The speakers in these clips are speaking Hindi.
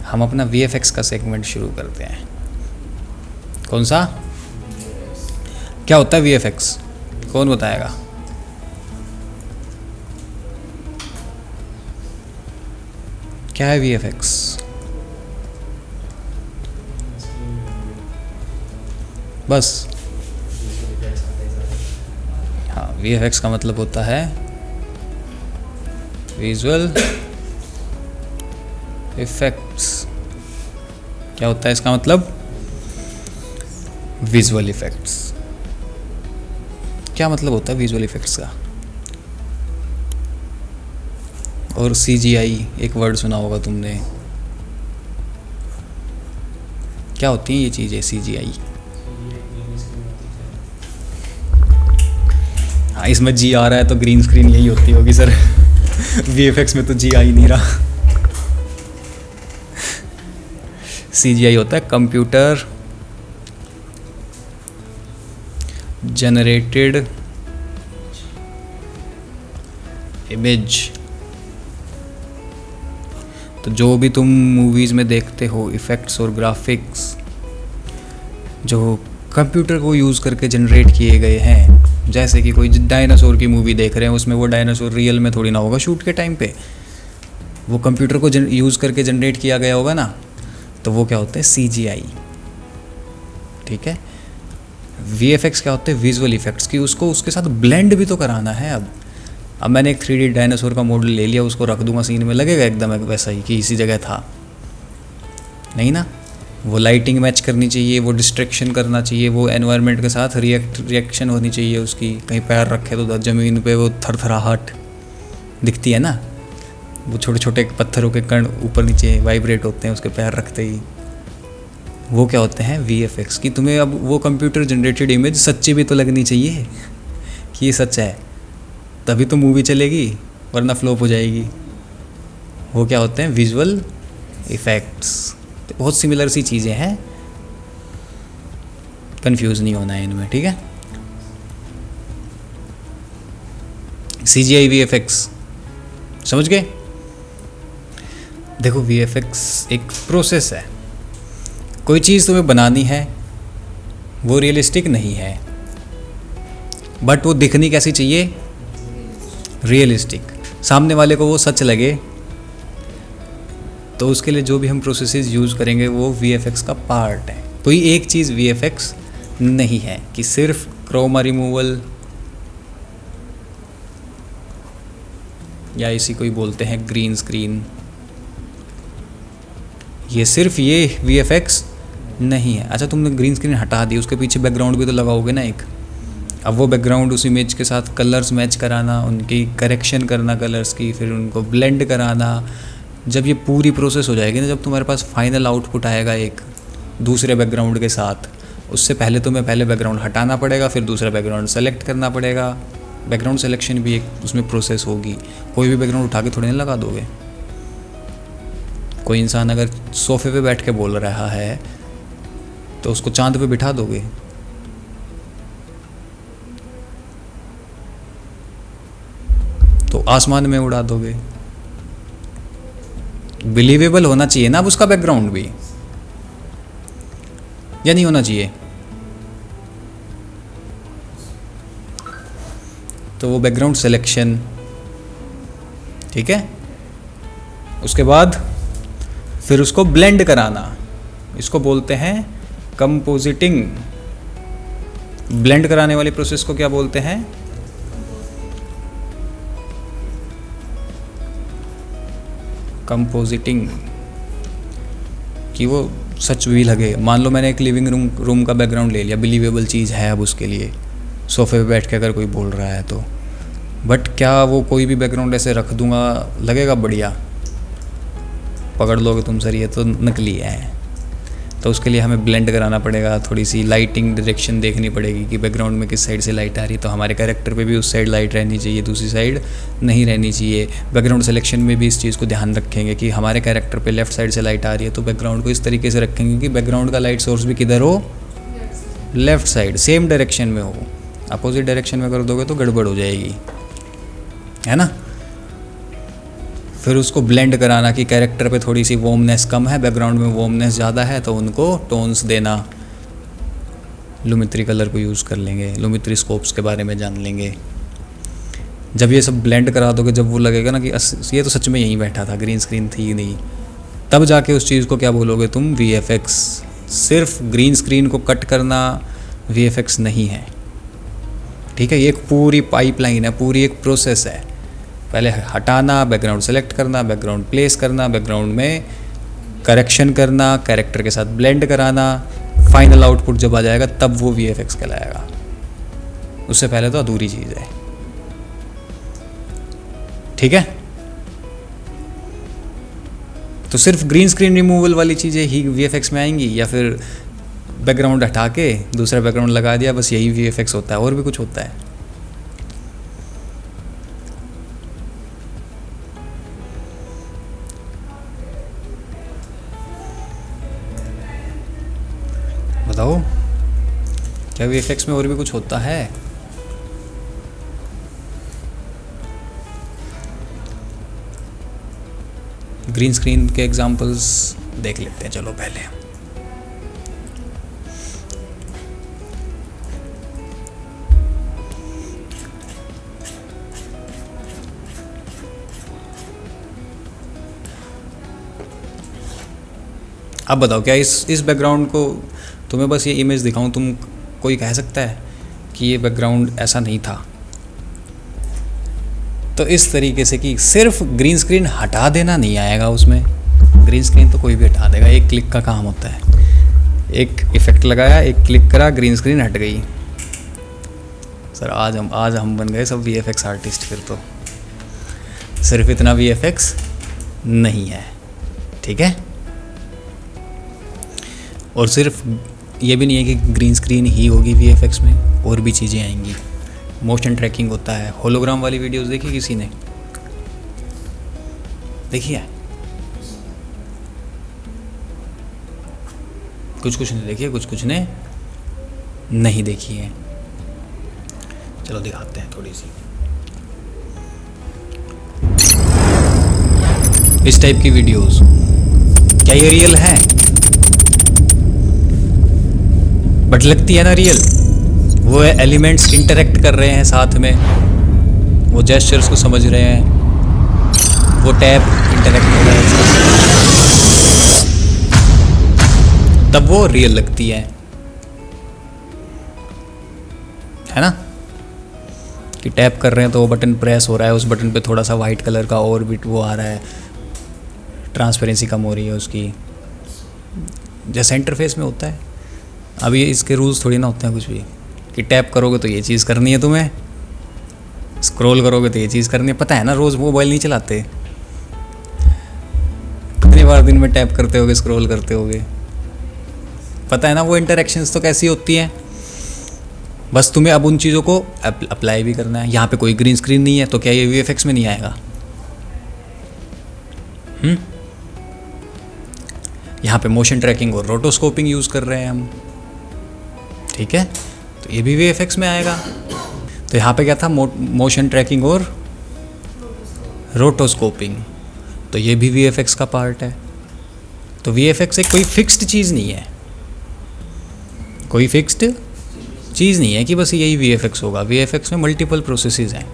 हम अपना VFX का सेगमेंट शुरू करते हैं। कौन सा? क्या होता है VFX? कौन बताएगा? क्या है VFX? बस हाँ, VFX का मतलब होता है विजुअल इफेक्ट्स। क्या होता है इसका मतलब? Visual effects. क्या मतलब होता है विजुअल इफेक्ट्स का? और CGI एक वर्ड सुना होगा तुमने। क्या होती हैं ये चीज़ें CGI? हाँ, इसमें G आ रहा है तो ग्रीन स्क्रीन यही होती होगी सर। VFX में तो G आ ही नहीं रहा। CGI होता है कंप्यूटर जनरेटेड इमेज। तो जो भी तुम मूवीज़ में देखते हो इफ़ेक्ट्स और ग्राफिक्स जो कंप्यूटर को यूज़ करके जनरेट किए गए हैं, जैसे कि कोई डायनासोर की मूवी देख रहे हैं, उसमें वो डायनासोर रियल में थोड़ी ना होगा शूट के टाइम पे, वो कंप्यूटर को यूज़ करके जनरेट किया गया होगा ना, तो वो क्या होता है CGI। ठीक है। VFX क्या होते हैं? विजुअल इफेक्ट्स की उसको उसके साथ ब्लेंड भी तो कराना है। अब मैंने एक 3D डायनासोर का मॉडल ले लिया, उसको रख दूंगा सीन में, लगेगा एकदम वैसा ही कि इसी जगह था? नहीं ना। वो लाइटिंग मैच करनी चाहिए, वो डिस्ट्रैक्शन करना चाहिए, वो एनवायरनमेंट के साथ रिएक्शन होनी चाहिए उसकी। कहीं पैर रखे तो ज़मीन पे वो थरथराहट दिखती है ना, वो छोटे छोटे पत्थरों के कण ऊपर नीचे वाइब्रेट होते हैं उसके पैर रखते ही। वो क्या होते हैं? VFX की। तुम्हें अब वो कंप्यूटर जनरेटेड इमेज सच्ची भी तो लगनी चाहिए कि ये सच है, तभी तो मूवी चलेगी, वरना फ्लॉप हो जाएगी। वो क्या होते हैं? Visual effects. तो बहुत सिमिलर सी चीज़ें हैं, कंफ्यूज नहीं होना है इनमें। ठीक है। CGI VFX समझ गए? देखो VFX एक प्रोसेस है। कोई चीज़ तुम्हें बनानी है, वो रियलिस्टिक नहीं है, बट वो दिखनी कैसी चाहिए? रियलिस्टिक। सामने वाले को वो सच लगे, तो उसके लिए जो भी हम प्रोसेसेस यूज़ करेंगे वो VFX का पार्ट है। कोई एक चीज़ VFX नहीं है कि सिर्फ क्रोमा रिमूवल या इसी को ही बोलते हैं ग्रीन स्क्रीन, ये सिर्फ ये VFX नहीं है। अच्छा, तुमने ग्रीन स्क्रीन हटा दी, उसके पीछे बैकग्राउंड भी तो लगाओगे ना एक। अब वो बैकग्राउंड उस इमेज के साथ कलर्स मैच कराना, उनकी करेक्शन करना कलर्स की, फिर उनको ब्लेंड कराना। जब ये पूरी प्रोसेस हो जाएगी ना, जब तुम्हारे पास फाइनल आउटपुट आएगा एक दूसरे बैकग्राउंड के साथ, उससे पहले तुम्हें पहले बैकग्राउंड हटाना पड़ेगा, फिर दूसरा बैकग्राउंड सेलेक्ट करना पड़ेगा। बैकग्राउंड सिलेक्शन भी एक उसमें प्रोसेस होगी। कोई भी बैकग्राउंड उठा के थोड़ी ना लगा दोगे। कोई इंसान अगर सोफे पे बैठ के बोल रहा है तो उसको चांद पे बिठा दोगे? तो आसमान में उड़ा दोगे? बिलीवेबल होना चाहिए ना अब उसका बैकग्राउंड भी, या नहीं होना चाहिए? तो वो बैकग्राउंड सिलेक्शन, ठीक है। उसके बाद फिर उसको ब्लेंड कराना, इसको बोलते हैं कंपोजिटिंग। ब्लेंड कराने वाली प्रोसेस को क्या बोलते हैं? कंपोजिटिंग। कि वो सच भी लगे। मान लो मैंने एक लिविंग रूम का बैकग्राउंड ले लिया, बिलीवेबल चीज़ है अब उसके लिए, सोफे पे बैठ के अगर कोई बोल रहा है तो, बट क्या वो कोई भी बैकग्राउंड ऐसे रख दूंगा लगेगा बढ़िया? पकड़ लोगे तुम सर ये तो नकली है। तो उसके लिए हमें ब्लेंड कराना पड़ेगा, थोड़ी सी लाइटिंग डायरेक्शन देखनी पड़ेगी कि बैकग्राउंड में किस साइड से लाइट आ रही है, तो हमारे कैरेक्टर पे भी उस साइड लाइट रहनी चाहिए, दूसरी साइड नहीं रहनी चाहिए। बैकग्राउंड सिलेक्शन में भी इस चीज़ को ध्यान रखेंगे कि हमारे कैरेक्टर पे लेफ्ट साइड से लाइट आ रही है, तो बैकग्राउंड को इस तरीके से रखेंगे कि बैकग्राउंड का लाइट सोर्स भी किधर हो? लेफ्ट साइड, सेम डायरेक्शन में हो। अपोजिट डायरेक्शन में कर दोगे तो गड़बड़ हो जाएगी, है ना। फिर उसको ब्लेंड कराना कि कैरेक्टर पे थोड़ी सी वार्मनेस कम है, बैकग्राउंड में वार्मनेस ज़्यादा है, तो उनको टोन्स देना। लुमित्री कलर को यूज़ कर लेंगे, लुमित्री स्कोप्स के बारे में जान लेंगे। जब ये सब ब्लेंड करा दोगे, जब वो लगेगा ना कि ये तो सच में यहीं बैठा था, ग्रीन स्क्रीन थी नहीं, तब जाके उस चीज़ को क्या बोलोगे तुम, VFX। सिर्फ ग्रीन स्क्रीन को कट करना VFX नहीं है, ठीक है। ये एक पूरी पाइपलाइन है, पूरी एक प्रोसेस है। पहले हटाना, बैकग्राउंड सेलेक्ट करना, बैकग्राउंड प्लेस करना, बैकग्राउंड में करेक्शन करना, कैरेक्टर के साथ ब्लेंड कराना, फाइनल आउटपुट जब आ जाएगा तब वो VFX कहलाएगा। उससे पहले तो अधूरी चीज़ है, ठीक है। तो सिर्फ ग्रीन स्क्रीन रिमूवल वाली चीज़ें ही VFX में आएंगी, या फिर बैकग्राउंड हटा के दूसरा बैकग्राउंड लगा दिया, बस यही VFX होता है, और भी कुछ होता है? बताओ, क्या VFX में और भी कुछ होता है? ग्रीन स्क्रीन के एग्जांपल्स देख लेते हैं, चलो पहले। अब बताओ, क्या इस बैकग्राउंड को तुम्हें बस ये इमेज दिखाऊं, तुम कोई कह सकता है कि ये बैकग्राउंड ऐसा नहीं था? तो इस तरीके से कि सिर्फ ग्रीन स्क्रीन हटा देना नहीं आएगा उसमें। ग्रीन स्क्रीन तो कोई भी हटा देगा, एक क्लिक का काम होता है। एक इफेक्ट लगाया, एक क्लिक करा, ग्रीन स्क्रीन हट गई। सर आज हम बन गए सब VFX आर्टिस्ट। फिर तो सिर्फ इतना VFX नहीं है, ठीक है। और सिर्फ ये भी नहीं है कि ग्रीन स्क्रीन ही होगी VFX में, और भी चीज़ें आएंगी। मोशन ट्रैकिंग होता है। होलोग्राम वाली वीडियोस देखी किसी ने? देखी है? कुछ ने देखी है, कुछ ने नहीं देखी है। चलो दिखाते हैं थोड़ी सी। इस टाइप की वीडियोस क्या ये रियल है? बट लगती है ना रियल। वो एलिमेंट्स इंटरेक्ट कर रहे हैं साथ में, वो जेस्चर्स को समझ रहे हैं, वो टैप इंटरेक्ट हो रहा है, तब वो रियल लगती है ना। कि टैप कर रहे हैं तो वो बटन प्रेस हो रहा है, उस बटन पे थोड़ा सा वाइट कलर का और भी वो आ रहा है, ट्रांसपेरेंसी कम हो रही है उसकी, जैसा इंटरफेस में होता है। अब ये इसके रूल्स थोड़ी ना होते हैं कुछ भी, कि टैप करोगे तो ये चीज़ करनी है तुम्हें, स्क्रॉल करोगे तो ये चीज़ करनी है। पता है ना, रोज़ मोबाइल नहीं चलाते, कितनी बार दिन में टैप करते होगे, स्क्रॉल करते होगे, पता है ना वो इंटरेक्शंस तो कैसी होती हैं। बस तुम्हें अब उन चीज़ों को अप्लाई भी करना है। यहाँ पे कोई ग्रीन स्क्रीन नहीं है, तो क्या ये VFX में नहीं आएगा? यहाँ पे मोशन ट्रैकिंग और रोटोस्कोपिंग यूज़ कर रहे हैं हम, ठीक है, तो ये भी VFX में आएगा। तो यहाँ पे क्या था, मोशन ट्रैकिंग और रोटोस्कोपिंग, तो ये भी VFX का पार्ट है। तो VFX एक कोई फिक्स्ड चीज़ नहीं है, कोई फिक्स्ड चीज़ नहीं है कि बस यही VFX होगा। VFX में मल्टीपल प्रोसेसेस हैं,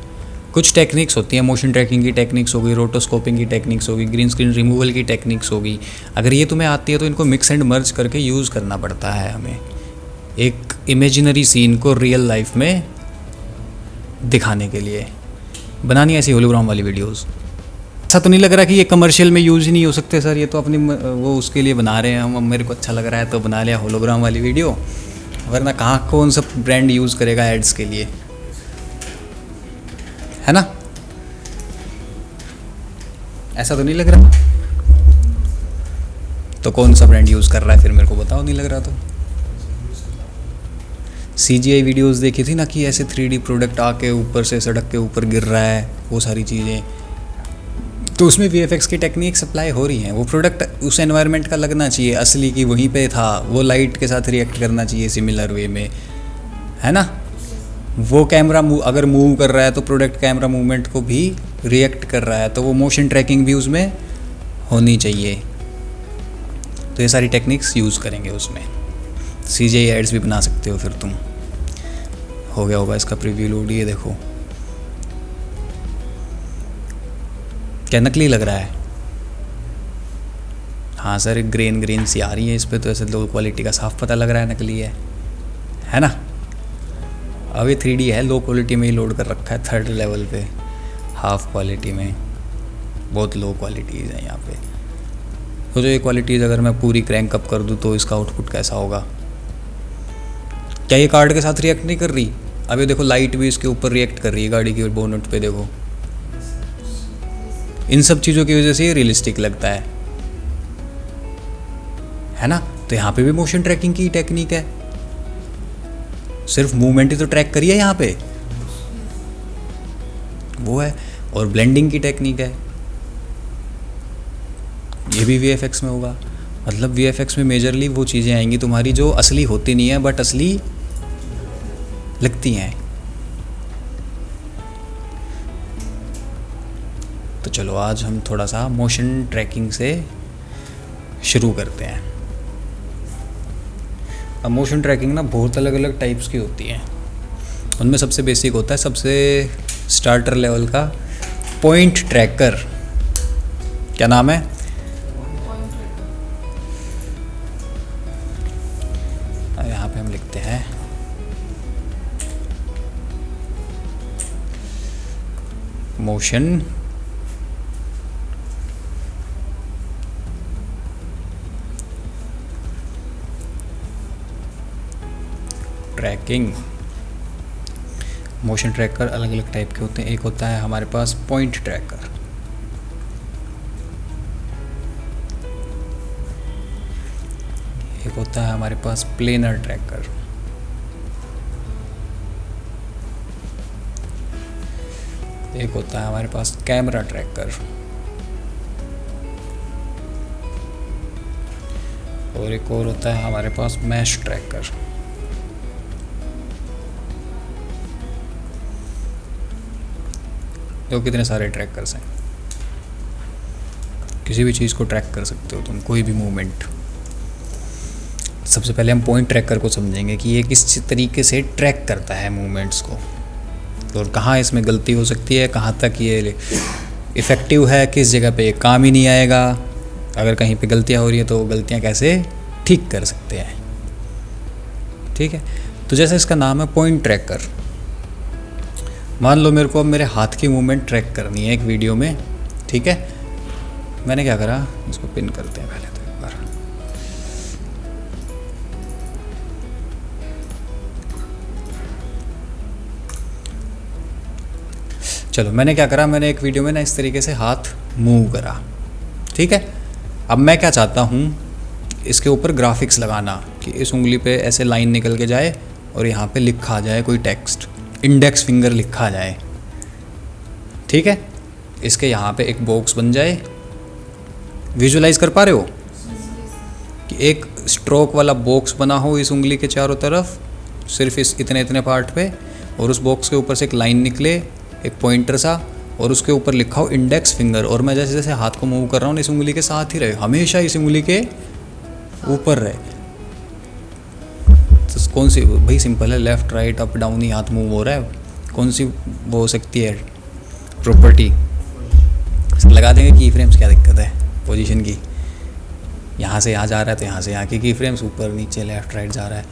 कुछ टेक्निक्स होती हैं, मोशन ट्रैकिंग की टेक्निक्स होगी, रोटोस्कोपिंग की टेक्निक्स होगी, ग्रीन स्क्रीन रिमूवल की टेक्निक्स होगी। अगर ये तुम्हें आती है तो इनको मिक्स एंड मर्ज करके यूज़ करना पड़ता है हमें, एक इमेजिनरी सीन को रियल लाइफ में दिखाने के लिए बनानी ऐसी होलोग्राम वाली वीडियोस। ऐसा तो नहीं लग रहा कि ये कमर्शियल में यूज़ ही नहीं हो सकते सर, ये तो अपनी वो उसके लिए बना रहे हैं हम, मेरे को अच्छा लग रहा है तो बना लिया होलोग्राम वाली वीडियो, वरना कहाँ कौन सा ब्रांड यूज़ करेगा एड्स के लिए, है ना? ऐसा तो नहीं लग रहा। तो कौन सा ब्रांड यूज़ कर रहा है फिर, मेरे को बताओ, नहीं लग रहा तो। CGI वीडियोस देखी थी ना कि ऐसे 3D प्रोडक्ट आके ऊपर से सड़क के ऊपर गिर रहा है, वो सारी चीज़ें, तो उसमें VFX की टेक्निक सप्लाई हो रही हैं। वो प्रोडक्ट उस एनवायरनमेंट का लगना चाहिए असली की वहीं पे था, वो लाइट के साथ रिएक्ट करना चाहिए सिमिलर वे में, है ना। वो कैमरा अगर मूव कर रहा है तो प्रोडक्ट कैमरा मूवमेंट को भी रिएक्ट कर रहा है, तो वो मोशन ट्रैकिंग भी उसमें होनी चाहिए। तो ये सारी टेक्निक्स यूज़ करेंगे उसमें। CGI एड्स भी बना सकते हो फिर तुम। हो गया होगा इसका प्रीव्यू लोड, ये देखो क्या नकली लग रहा है। हाँ सर, ग्रेन सी आ रही है इस पर, तो ऐसे लो क्वालिटी का साफ पता लग रहा है नकली है ना। अब ये 3D है, लो क्वालिटी में ही लोड कर रखा है, 3rd लेवल पे, हाफ क्वालिटी में, बहुत लो क्वालिटीज़ हैं यहाँ पे। तो जो ये क्वालिटीज़ अगर मैं पूरी क्रैंक अप कर दूँ तो इसका आउटपुट कैसा होगा। क्या ये कार्ड के साथ रिएक्ट नहीं कर रही। अब ये देखो लाइट भी इसके ऊपर रिएक्ट कर रही है गाड़ी की बोनट पे, देखो। इन सब चीज़ों की वजह से ये रियलिस्टिक लगता है ना। तो यहाँ पे भी मोशन ट्रैकिंग की टेक्निक है, सिर्फ मूवमेंट ही तो ट्रैक करिए यहाँ पे, वो है। और ब्लेंडिंग की टेक्निक है, ये भी VFX में होगा। मतलब VFX में मेजरली वो चीज़ें आएंगी तुम्हारी जो असली होती नहीं है बट असली लगती हैं। तो चलो आज हम थोड़ा सा मोशन ट्रैकिंग से शुरू करते हैं। अब मोशन ट्रैकिंग ना बहुत अलग अलग टाइप्स की होती हैं। उनमें सबसे बेसिक होता है, सबसे स्टार्टर लेवल का, पॉइंट ट्रैकर। क्या नाम है? यहाँ पे हम लिखते हैं मोशन ट्रैकिंग। मोशन ट्रैकर अलग अलग टाइप के होते हैं। एक होता है हमारे पास पॉइंट ट्रैकर, एक होता है हमारे पास प्लेनर ट्रैकर, एक होता है हमारे पास कैमरा ट्रैकर, और एक और होता है हमारे पास मैश ट्रैकर। तो कितने सारे ट्रैकर्स हैं, किसी भी चीज़ को ट्रैक कर सकते हो तुम, कोई भी मूवमेंट। सबसे पहले हम पॉइंट ट्रैकर को समझेंगे कि ये किस तरीके से ट्रैक करता है मूवमेंट्स को, और कहाँ इसमें गलती हो सकती है, कहाँ तक ये इफ़ेक्टिव है, किस जगह पे ये काम ही नहीं आएगा। अगर कहीं पे गलतियाँ हो रही है तो गलतियाँ कैसे ठीक कर सकते हैं। ठीक है, तो जैसे इसका नाम है पॉइंट ट्रैकर। मान लो मेरे को अब मेरे हाथ की मूवमेंट ट्रैक करनी है एक वीडियो में। ठीक है, मैंने क्या करा, इसको पिन करते हैं पहले तो एक बार। चलो, मैंने क्या करा, मैंने एक वीडियो में ना इस तरीके से हाथ मूव करा। ठीक है, अब मैं क्या चाहता हूँ, इसके ऊपर ग्राफिक्स लगाना कि इस उंगली पे ऐसे लाइन निकल के जाए और यहाँ पे लिखा जाए कोई टेक्स्ट, इंडेक्स फिंगर लिखा जाए। ठीक है, इसके यहाँ पे एक बॉक्स बन जाए। विजुलाइज कर पा रहे हो कि एक स्ट्रोक वाला बॉक्स बना हो इस उंगली के चारों तरफ, सिर्फ इस इतने इतने पार्ट पे, और उस बॉक्स के ऊपर से एक लाइन निकले, एक पॉइंटर सा, और उसके ऊपर लिखा हो इंडेक्स फिंगर। और मैं जैसे जैसे हाथ को मूव कर रहा हूँ इस उंगली के साथ ही रहे, हमेशा इस उंगली के ऊपर रहे। तो कौन सी भाई, सिंपल है, लेफ़्ट राइट अप डाउन ही हाथ मूव हो रहा है। कौन सी वो हो सकती है प्रॉपर्टी, लगा देंगे की फ्रेम्स, क्या दिक्कत है पोजीशन की। यहाँ से यहाँ जा रहा है तो यहाँ से यहाँ की फ्रेम्स, ऊपर नीचे लेफ़्ट राइट जा रहा है,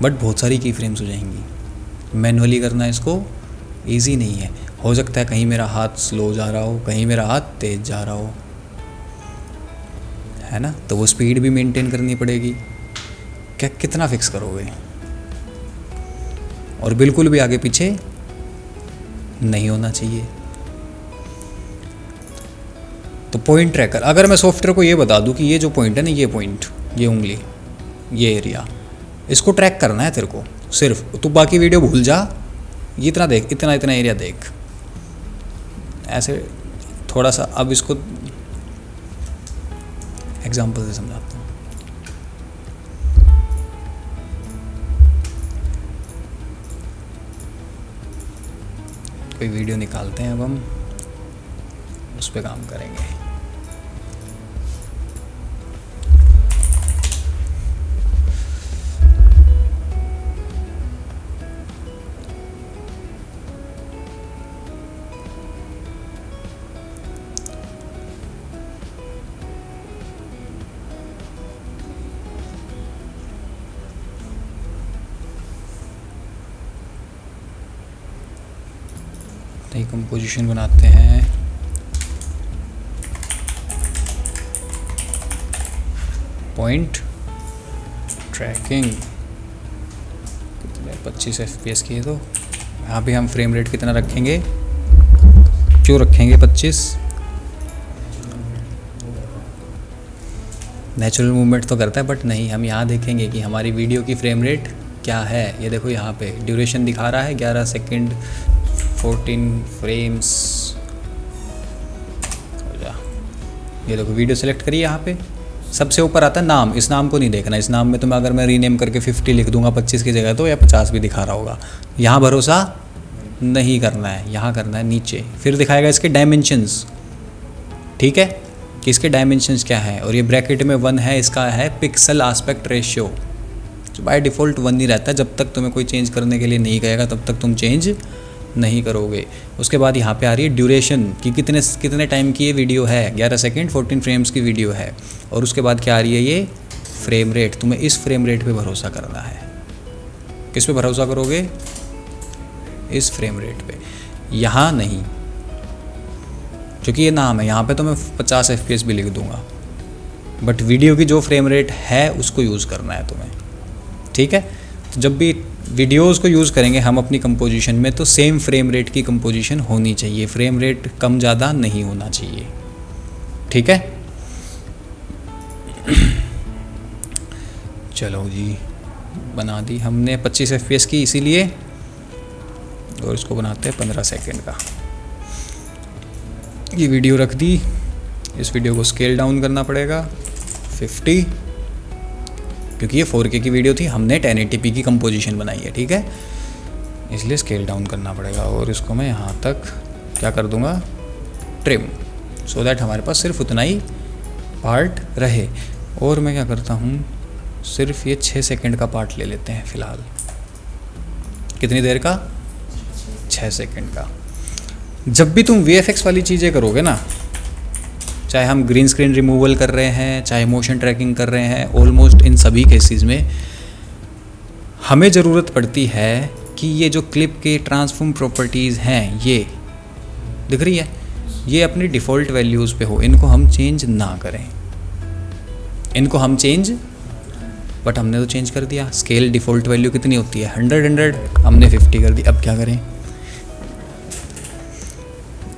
बट बहुत सारी की फ्रेम्स हो जाएंगी। मैनुअली करना इसको ईजी नहीं है। हो सकता है कहीं मेरा हाथ स्लो जा रहा हो, कहीं मेरा हाथ तेज़ जा रहा हो, है ना। तो वो स्पीड भी मेंटेन करनी पड़ेगी। क्या कितना फिक्स करोगे, और बिल्कुल भी आगे पीछे नहीं होना चाहिए। तो पॉइंट ट्रैकर, अगर मैं सॉफ्टवेयर को ये बता दूं कि ये जो पॉइंट है ना, ये पॉइंट, ये उंगली, ये एरिया, इसको ट्रैक करना है तेरे को सिर्फ, तू बाकी वीडियो भूल जा, ये इतना देख, इतना इतना एरिया देख, ऐसे थोड़ा सा। अब इसको एग्जांपल से समझाता हूँ। कोई वीडियो निकालते हैं, अब हम उस पर काम करेंगे। नई कंपोजिशन बनाते हैं। पॉइंट ट्रैकिंग कितने 25 FPS की है, तो यहाँ पे हम फ्रेम रेट कितना रखेंगे, क्यों रखेंगे 25? नेचुरल मूवमेंट तो करता है, बट नहीं, हम यहाँ देखेंगे कि हमारी वीडियो की फ्रेम रेट क्या है। ये देखो यहाँ पे ड्यूरेशन दिखा रहा है 11 सेकंड 14 फ्रेम्स। ये देखो वीडियो सेलेक्ट करिए, यहाँ पे सबसे ऊपर आता है नाम। इस नाम को नहीं देखना, इस नाम में तो मैं अगर मैं रीनेम करके 50 लिख दूंगा 25 की जगह तो, या 50 भी दिखा रहा होगा। यहाँ भरोसा नहीं करना है, यहाँ करना है नीचे। फिर दिखाएगा इसके डायमेंशंस, ठीक है, कि इसके डायमेंशंस क्या है। और ये ब्रैकेट में 1 है, इसका है पिक्सल आस्पेक्ट रेशियो, जो बाय डिफ़ॉल्ट 1 ही रहता है। जब तक तुम्हें कोई चेंज करने के लिए नहीं कहेगा तब तक तुम चेंज नहीं करोगे। उसके बाद यहाँ पे आ रही है ड्यूरेशन कि कितने टाइम की ये वीडियो है, 11 सेकंड 14 फ्रेम्स की वीडियो है। और उसके बाद क्या आ रही है, ये फ्रेम रेट। तुम्हें इस फ्रेम रेट पे भरोसा करना है। किस पे भरोसा करोगे? इस फ्रेम रेट पे, यहाँ नहीं, क्योंकि ये नाम है। यहाँ पे तो मैं 50 FPS भी लिख दूंगा, बट वीडियो की जो फ्रेम रेट है उसको यूज़ करना है तुम्हें, ठीक है। तो जब भी वीडियोस को यूज़ करेंगे हम अपनी कंपोजिशन में, तो सेम फ्रेम रेट की कंपोजिशन होनी चाहिए। फ्रेम रेट कम ज़्यादा नहीं होना चाहिए, ठीक है। चलो जी, बना दी हमने 25 FPS की, इसीलिए, और इसको बनाते हैं 15 सेकंड का। ये वीडियो रख दी। इस वीडियो को स्केल डाउन करना पड़ेगा 50, क्योंकि ये 4K की वीडियो थी, हमने 1080p की कंपोजिशन बनाई है, ठीक है, इसलिए स्केल डाउन करना पड़ेगा। और इसको मैं यहाँ तक क्या कर दूँगा, ट्रिम, सो दैट हमारे पास सिर्फ उतना ही पार्ट रहे। और मैं क्या करता हूँ, सिर्फ ये 6 सेकंड का पार्ट ले लेते हैं फ़िलहाल। कितनी देर का? 6 सेकंड का। जब भी तुम VFX वाली चीज़ें करोगे ना, चाहे हम ग्रीन स्क्रीन रिमूवल कर रहे हैं, चाहे मोशन ट्रैकिंग कर रहे हैं, ऑलमोस्ट इन सभी केसेस में हमें ज़रूरत पड़ती है कि ये जो क्लिप के ट्रांसफॉर्म प्रॉपर्टीज़ हैं, ये दिख रही है, ये अपनी डिफ़ॉल्ट वैल्यूज़ पे हो, इनको हम चेंज ना करें। इनको हम चेंज, बट हमने तो चेंज कर दिया। स्केल डिफ़ॉल्ट वैल्यू कितनी होती है, 100, हमने 50 कर दी। अब क्या करें?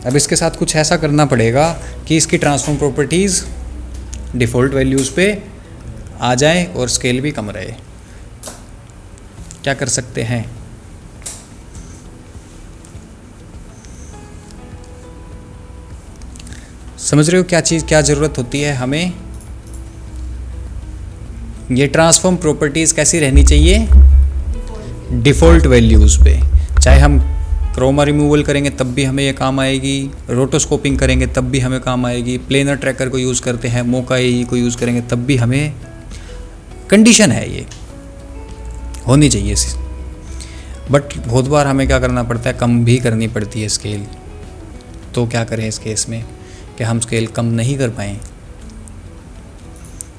अब इसके साथ कुछ ऐसा करना पड़ेगा कि इसकी ट्रांसफॉर्म प्रॉपर्टीज़ डिफ़ॉल्ट वैल्यूज़ पे आ जाए और स्केल भी कम रहे। क्या कर सकते हैं? समझ रहे हो क्या चीज़, क्या ज़रूरत होती है हमें? ये ट्रांसफॉर्म प्रॉपर्टीज़ कैसी रहनी चाहिए? डिफ़ॉल्ट वैल्यूज़ पे। चाहे हम क्रोमा रिमूवल करेंगे तब भी हमें ये काम आएगी, रोटोस्कोपिंग करेंगे तब भी हमें काम आएगी, प्लेनर ट्रैकर को यूज़ करते हैं, मोका AE को यूज़ करेंगे तब भी हमें, कंडीशन है ये होनी चाहिए। बट बहुत बार हमें क्या करना पड़ता है, कम भी करनी पड़ती है स्केल। तो क्या करें इस केस में कि हम स्केल कम नहीं कर पाएँ?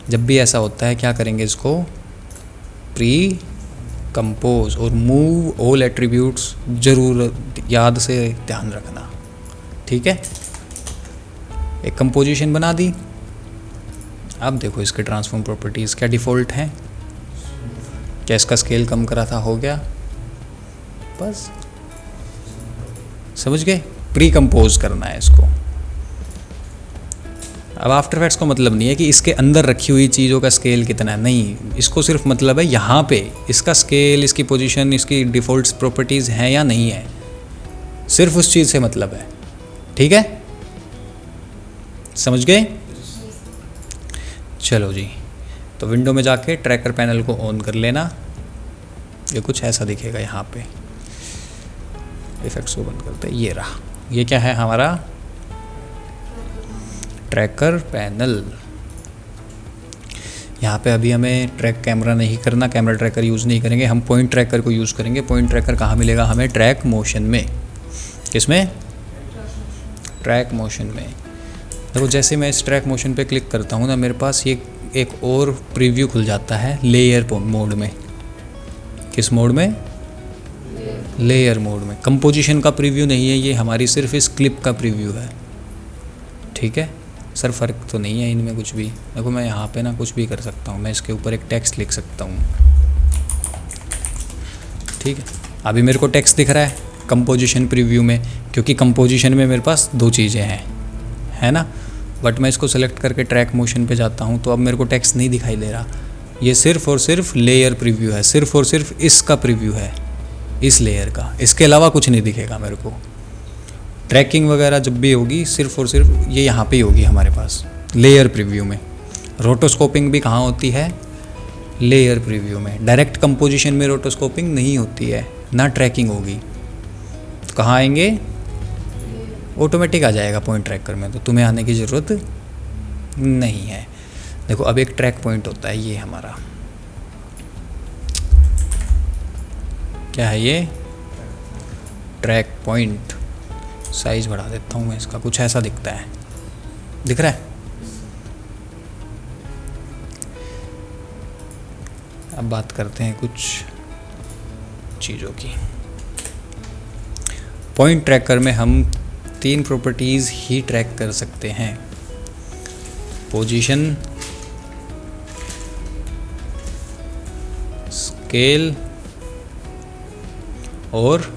जब भी ऐसा होता है क्या करेंगे, इसको प्री कंपोज और मूव ऑल एट्रीब्यूट्स ज़रूर याद से ध्यान रखना, ठीक है। एक कंपोजिशन बना दी। अब देखो इसके ट्रांसफॉर्म प्रॉपर्टीज़ क्या डिफ़ॉल्ट हैं, क्या इसका स्केल कम करा था, हो गया, बस समझ गए। प्री कंपोज करना है इसको। अब आफ्टर इफेक्ट्स को मतलब नहीं है कि इसके अंदर रखी हुई चीज़ों का स्केल कितना है, नहीं, इसको सिर्फ मतलब है यहाँ पे इसका स्केल, इसकी पोजीशन, इसकी डिफ़ॉल्ट प्रॉपर्टीज़ हैं या नहीं है, सिर्फ उस चीज़ से मतलब है, ठीक है, समझ गए। चलो जी, तो विंडो में जाके ट्रैकर पैनल को ऑन कर लेना। ये कुछ ऐसा दिखेगा यहाँ पे, इफेक्ट्स को बंद करते हैं। ये रहा, ये क्या है हमारा ट्रैकर पैनल। यहाँ पे अभी हमें ट्रैक कैमरा नहीं करना, कैमरा ट्रैकर यूज़ नहीं करेंगे, हम पॉइंट ट्रैकर को यूज़ करेंगे। पॉइंट ट्रैकर कहाँ मिलेगा हमें? ट्रैक मोशन में। किसमें? ट्रैक मोशन में। देखो जैसे मैं इस ट्रैक मोशन पे क्लिक करता हूँ ना, मेरे पास ये एक और प्रीव्यू खुल जाता है लेयर मोड में। किस मोड में? लेयर मोड में। कंपोजिशन का प्रीव्यू नहीं है ये, हमारी सिर्फ इस क्लिप का प्रीव्यू है। ठीक है सर, फ़र्क तो नहीं है इनमें कुछ भी। देखो मैं यहाँ पे ना कुछ भी कर सकता हूँ, मैं इसके ऊपर एक टेक्स्ट लिख सकता हूँ। ठीक है, अभी मेरे को टेक्स्ट दिख रहा है कंपोजिशन प्रीव्यू में, क्योंकि कंपोजिशन में मेरे पास दो चीज़ें हैं, है ना। बट मैं इसको सेलेक्ट करके ट्रैक मोशन पे जाता हूँ तो अब मेरे को टेक्स्ट नहीं दिखाई दे रहा। ये सिर्फ और सिर्फ लेयर प्रीव्यू है, सिर्फ और सिर्फ इसका प्रीव्यू है, इस लेयर का। इसके अलावा कुछ नहीं दिखेगा मेरे को। ट्रैकिंग वगैरह जब भी होगी सिर्फ और सिर्फ ये यहाँ पे ही होगी हमारे पास लेयर प्रीव्यू में। रोटोस्कोपिंग भी कहाँ होती है? लेयर प्रीव्यू में। डायरेक्ट कंपोजिशन में रोटोस्कोपिंग नहीं होती है, ना ट्रैकिंग होगी। तो कहाँ आएंगे? ऑटोमेटिक आ जाएगा पॉइंट ट्रैकर में, तो तुम्हें आने की ज़रूरत नहीं है। देखो अब एक ट्रैक पॉइंट होता है, ये हमारा क्या है? ये ट्रैक पॉइंट। साइज बढ़ा देता हूँ मैं इसका, कुछ ऐसा दिखता है, दिख रहा है? अब बात करते हैं कुछ चीज़ों की। पॉइंट ट्रैकर में हम 3 प्रॉपर्टीज़ ही ट्रैक कर सकते हैं: पोजीशन, स्केल और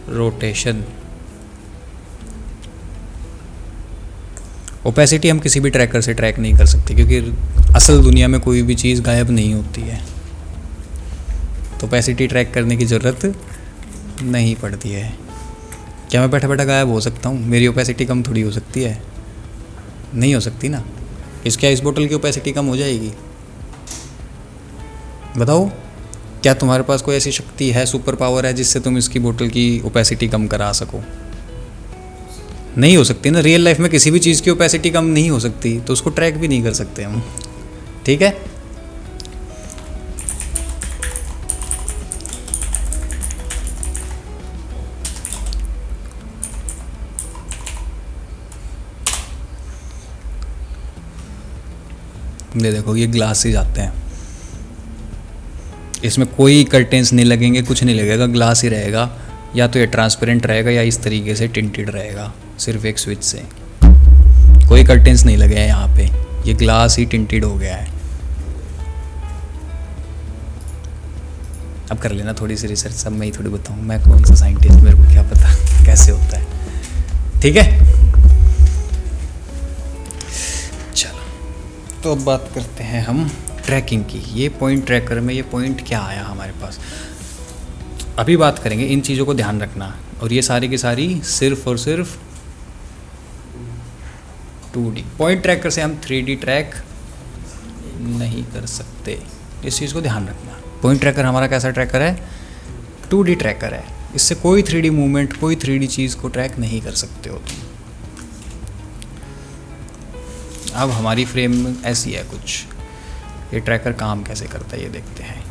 रोटेशन। ओपेसिटी हम किसी भी ट्रैकर से ट्रैक नहीं कर सकते, क्योंकि असल दुनिया में कोई भी चीज़ गायब नहीं होती है, तो ओपेसिटी ट्रैक करने की ज़रूरत नहीं पड़ती है। क्या मैं बैठा बैठा गायब हो सकता हूँ? मेरी ओपेसिटी कम थोड़ी हो सकती है, नहीं हो सकती ना। क्या इस बोतल की ओपेसिटी कम हो जाएगी? बताओ, क्या तुम्हारे पास कोई ऐसी शक्ति है, सुपर पावर है, जिससे तुम इसकी बोतल की ओपेसिटी कम करा सको? नहीं हो सकती ना। रियल लाइफ में किसी भी चीज़ की ओपेसिटी कम नहीं हो सकती, तो उसको ट्रैक भी नहीं कर सकते हम। ठीक है, ये देखो ये ग्लासेज आते हैं, इसमें कोई कर्टेंस नहीं लगेंगे, कुछ नहीं लगेगा, ग्लास ही रहेगा। या तो ये ट्रांसपेरेंट रहेगा या इस तरीके से टिंटेड रहेगा, सिर्फ एक स्विच से। कोई कर्टेंस नहीं लगे हैं यहाँ पे, ये ग्लास ही टिंटेड हो गया है। अब कर लेना थोड़ी सी रिसर्च, सब मैं ही थोड़ी बताऊँ, मैं कौन सा साइंटिस्ट, मेरे को क्या पता कैसे होता है। ठीक है, चलो तो अब बात करते हैं हम ट्रैकिंग की। ये पॉइंट ट्रैकर में ये पॉइंट क्या आया हमारे पास, अभी बात करेंगे। इन चीज़ों को ध्यान रखना। और ये सारी की सारी सिर्फ और सिर्फ 2D पॉइंट ट्रैकर से हम 3D ट्रैक नहीं कर सकते, इस चीज़ को ध्यान रखना। पॉइंट ट्रैकर हमारा कैसा ट्रैकर है? 2D ट्रैकर है। इससे कोई 3D मूवमेंट, कोई 3D चीज़ को ट्रैक नहीं कर सकते हो तुम। अब हमारी फ्रेम ऐसी है कुछ। ये ट्रैकर काम कैसे करता है ये देखते हैं।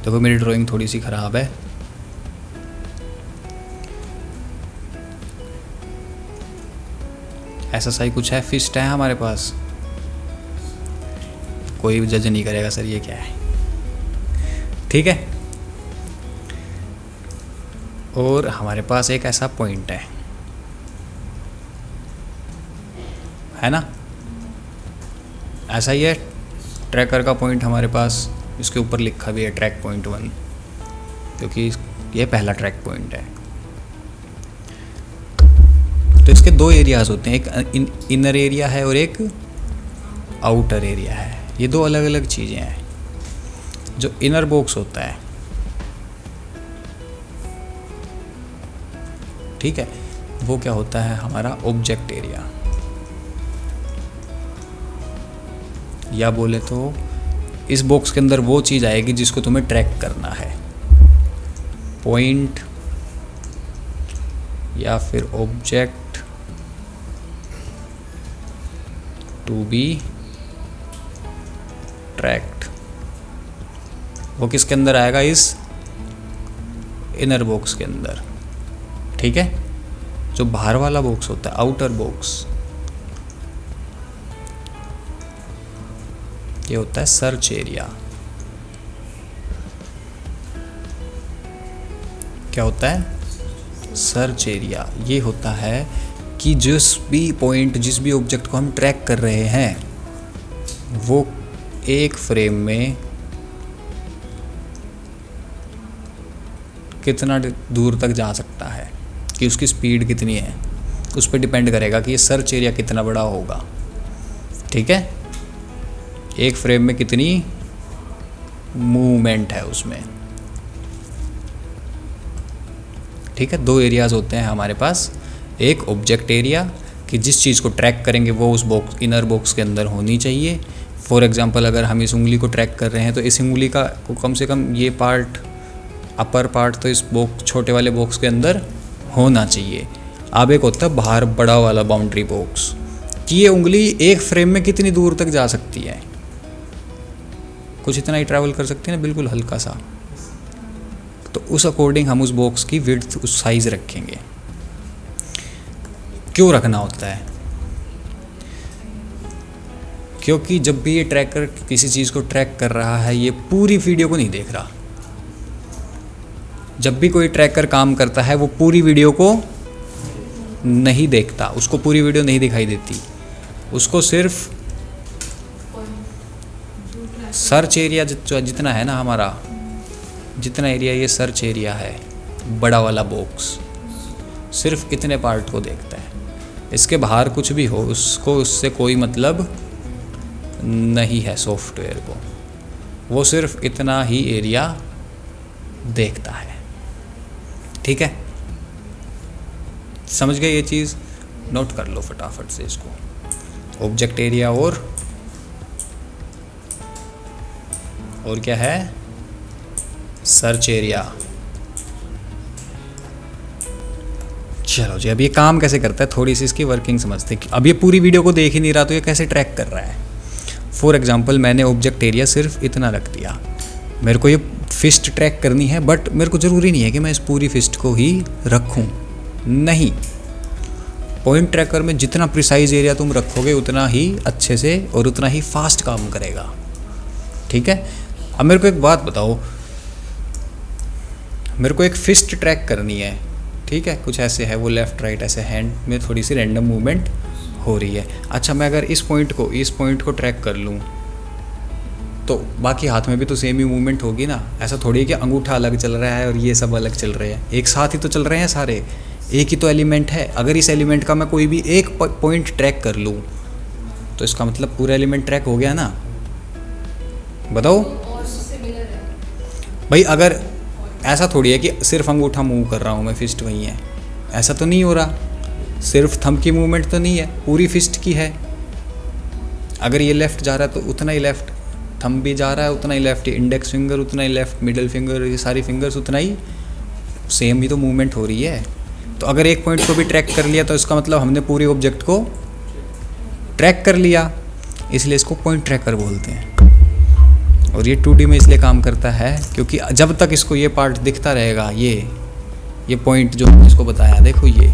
देखो मेरी ड्राइंग थोड़ी सी ख़राब है, ऐसा सही कुछ है, फिस्ट है हमारे पास। कोई जज नहीं करेगा सर ये क्या है। ठीक है, और हमारे पास एक ऐसा पॉइंट है ना, ऐसा ही है ट्रैकर का पॉइंट हमारे पास। इसके ऊपर लिखा भी है ट्रैक पॉइंट 1, क्योंकि ये पहला ट्रैक पॉइंट है। तो इसके 2 एरियाज़ होते हैं, एक इनर एरिया है और एक आउटर एरिया है। ये 2 अलग अलग चीज़ें हैं। जो इनर बॉक्स होता है, ठीक है, वो क्या होता है? हमारा ऑब्जेक्ट एरिया, या बोले तो इस बॉक्स के अंदर वो चीज़ आएगी जिसको तुम्हें ट्रैक करना है। पॉइंट या फिर ऑब्जेक्ट टू बी ट्रैक्ड, वो किसके अंदर आएगा? इस इनर बॉक्स के अंदर। ठीक है, जो बाहर वाला बॉक्स होता है, आउटर बॉक्स, ये होता है सर्च एरिया। क्या होता है? Search area. ये होता है कि जिस भी पॉइंट, जिस भी ऑब्जेक्ट को हम ट्रैक कर रहे हैं, वो एक फ्रेम में कितना दूर तक जा सकता है, कि उसकी स्पीड कितनी है, उस पर डिपेंड करेगा कि ये सर्च एरिया कितना बड़ा होगा। ठीक है, एक फ्रेम में कितनी मूवमेंट है उसमें। ठीक है, दो एरियाज होते हैं हमारे पास। एक ऑब्जेक्ट एरिया, कि जिस चीज़ को ट्रैक करेंगे वो उस बॉक्स, इनर बॉक्स के अंदर होनी चाहिए। फॉर एग्जांपल, अगर हम इस उंगली को ट्रैक कर रहे हैं तो इस उंगली का कम से कम ये पार्ट, अपर पार्ट तो इस बॉक्स, छोटे वाले बॉक्स के अंदर होना चाहिए। अब एक होता है बाहर बड़ा वाला बाउंड्री बॉक्स, कि ये उंगली एक फ्रेम में कितनी दूर तक जा सकती है, कुछ इतना ही ट्रैवल कर सकती है ना, बिल्कुल हल्का सा। तो उस अकॉर्डिंग हम उस बॉक्स की विड्थ, उस साइज रखेंगे। क्यों रखना होता है? क्योंकि जब भी ये ट्रैकर किसी चीज़ को ट्रैक कर रहा है, ये पूरी वीडियो को नहीं देख रहा। जब भी कोई ट्रैकर काम करता है, वो पूरी वीडियो को नहीं देखता, उसको पूरी वीडियो नहीं दिखाई देती, उसको सिर्फ सर्च एरिया जितना है ना हमारा, जितना एरिया ये सर्च एरिया है, बड़ा वाला बॉक्स, सिर्फ इतने पार्ट को देखता है। इसके बाहर कुछ भी हो, उसको उससे कोई मतलब नहीं है सॉफ्टवेयर को, वो सिर्फ इतना ही एरिया देखता है। ठीक है, समझ गए ये चीज़? नोट कर लो फटाफट से इसको। ऑब्जेक्ट एरिया और क्या है? Search area. चलो जी, अब ये काम कैसे करता है, थोड़ी सी इसकी वर्किंग समझते हैं। अब ये पूरी वीडियो को देख ही नहीं रहा, तो ये कैसे ट्रैक कर रहा है? फॉर एग्जांपल, मैंने ऑब्जेक्ट एरिया सिर्फ इतना रख दिया, मेरे को ये फिस्ट ट्रैक करनी है, बट मेरे को ज़रूरी नहीं है कि मैं इस पूरी फिस्ट को ही रखूं। नहीं, पॉइंट ट्रैकर में जितना प्रिसाइज एरिया तुम रखोगे, उतना ही अच्छे से और उतना ही फास्ट काम करेगा। ठीक है, अब मेरे को एक बात बताओ, मेरे को एक फिस्ट ट्रैक करनी है। ठीक है, कुछ ऐसे है, वो लेफ़्ट राइट ऐसे हैंड में थोड़ी सी रैंडम मूवमेंट हो रही है। अच्छा, मैं अगर इस पॉइंट को ट्रैक कर लूँ, तो बाकी हाथ में भी तो सेम ही मूवमेंट होगी ना। ऐसा थोड़ी है कि अंगूठा अलग चल रहा है और ये सब अलग चल रहे हैं, एक साथ ही तो चल रहे हैं सारे, एक ही तो एलिमेंट है। अगर इस एलिमेंट का मैं कोई भी एक पॉइंट ट्रैक कर लूँ, तो इसका मतलब पूरा एलिमेंट ट्रैक हो गया ना। बताओ भाई, अगर ऐसा थोड़ी है कि सिर्फ अंगूठा मूव कर रहा हूँ मैं, फिस्ट वही है, ऐसा तो नहीं हो रहा। सिर्फ थंब की मूवमेंट तो नहीं है, पूरी फिस्ट की है। अगर ये लेफ़्ट जा रहा है तो उतना ही लेफ़्ट, थंब भी जा रहा है उतना ही लेफ़्ट, इंडेक्स फिंगर उतना ही लेफ़्ट, मिडिल फिंगर, ये सारी फिंगर्स उतना ही, सेम ही तो मूवमेंट हो रही है। तो अगर एक पॉइंट को भी ट्रैक कर लिया, तो इसका मतलब हमने पूरे ऑब्जेक्ट को ट्रैक कर लिया, इसलिए इसको पॉइंट ट्रैकर बोलते हैं। और ये 2D में इसलिए काम करता है क्योंकि जब तक इसको ये पार्ट दिखता रहेगा, ये पॉइंट जो मैंने इसको बताया, देखो ये,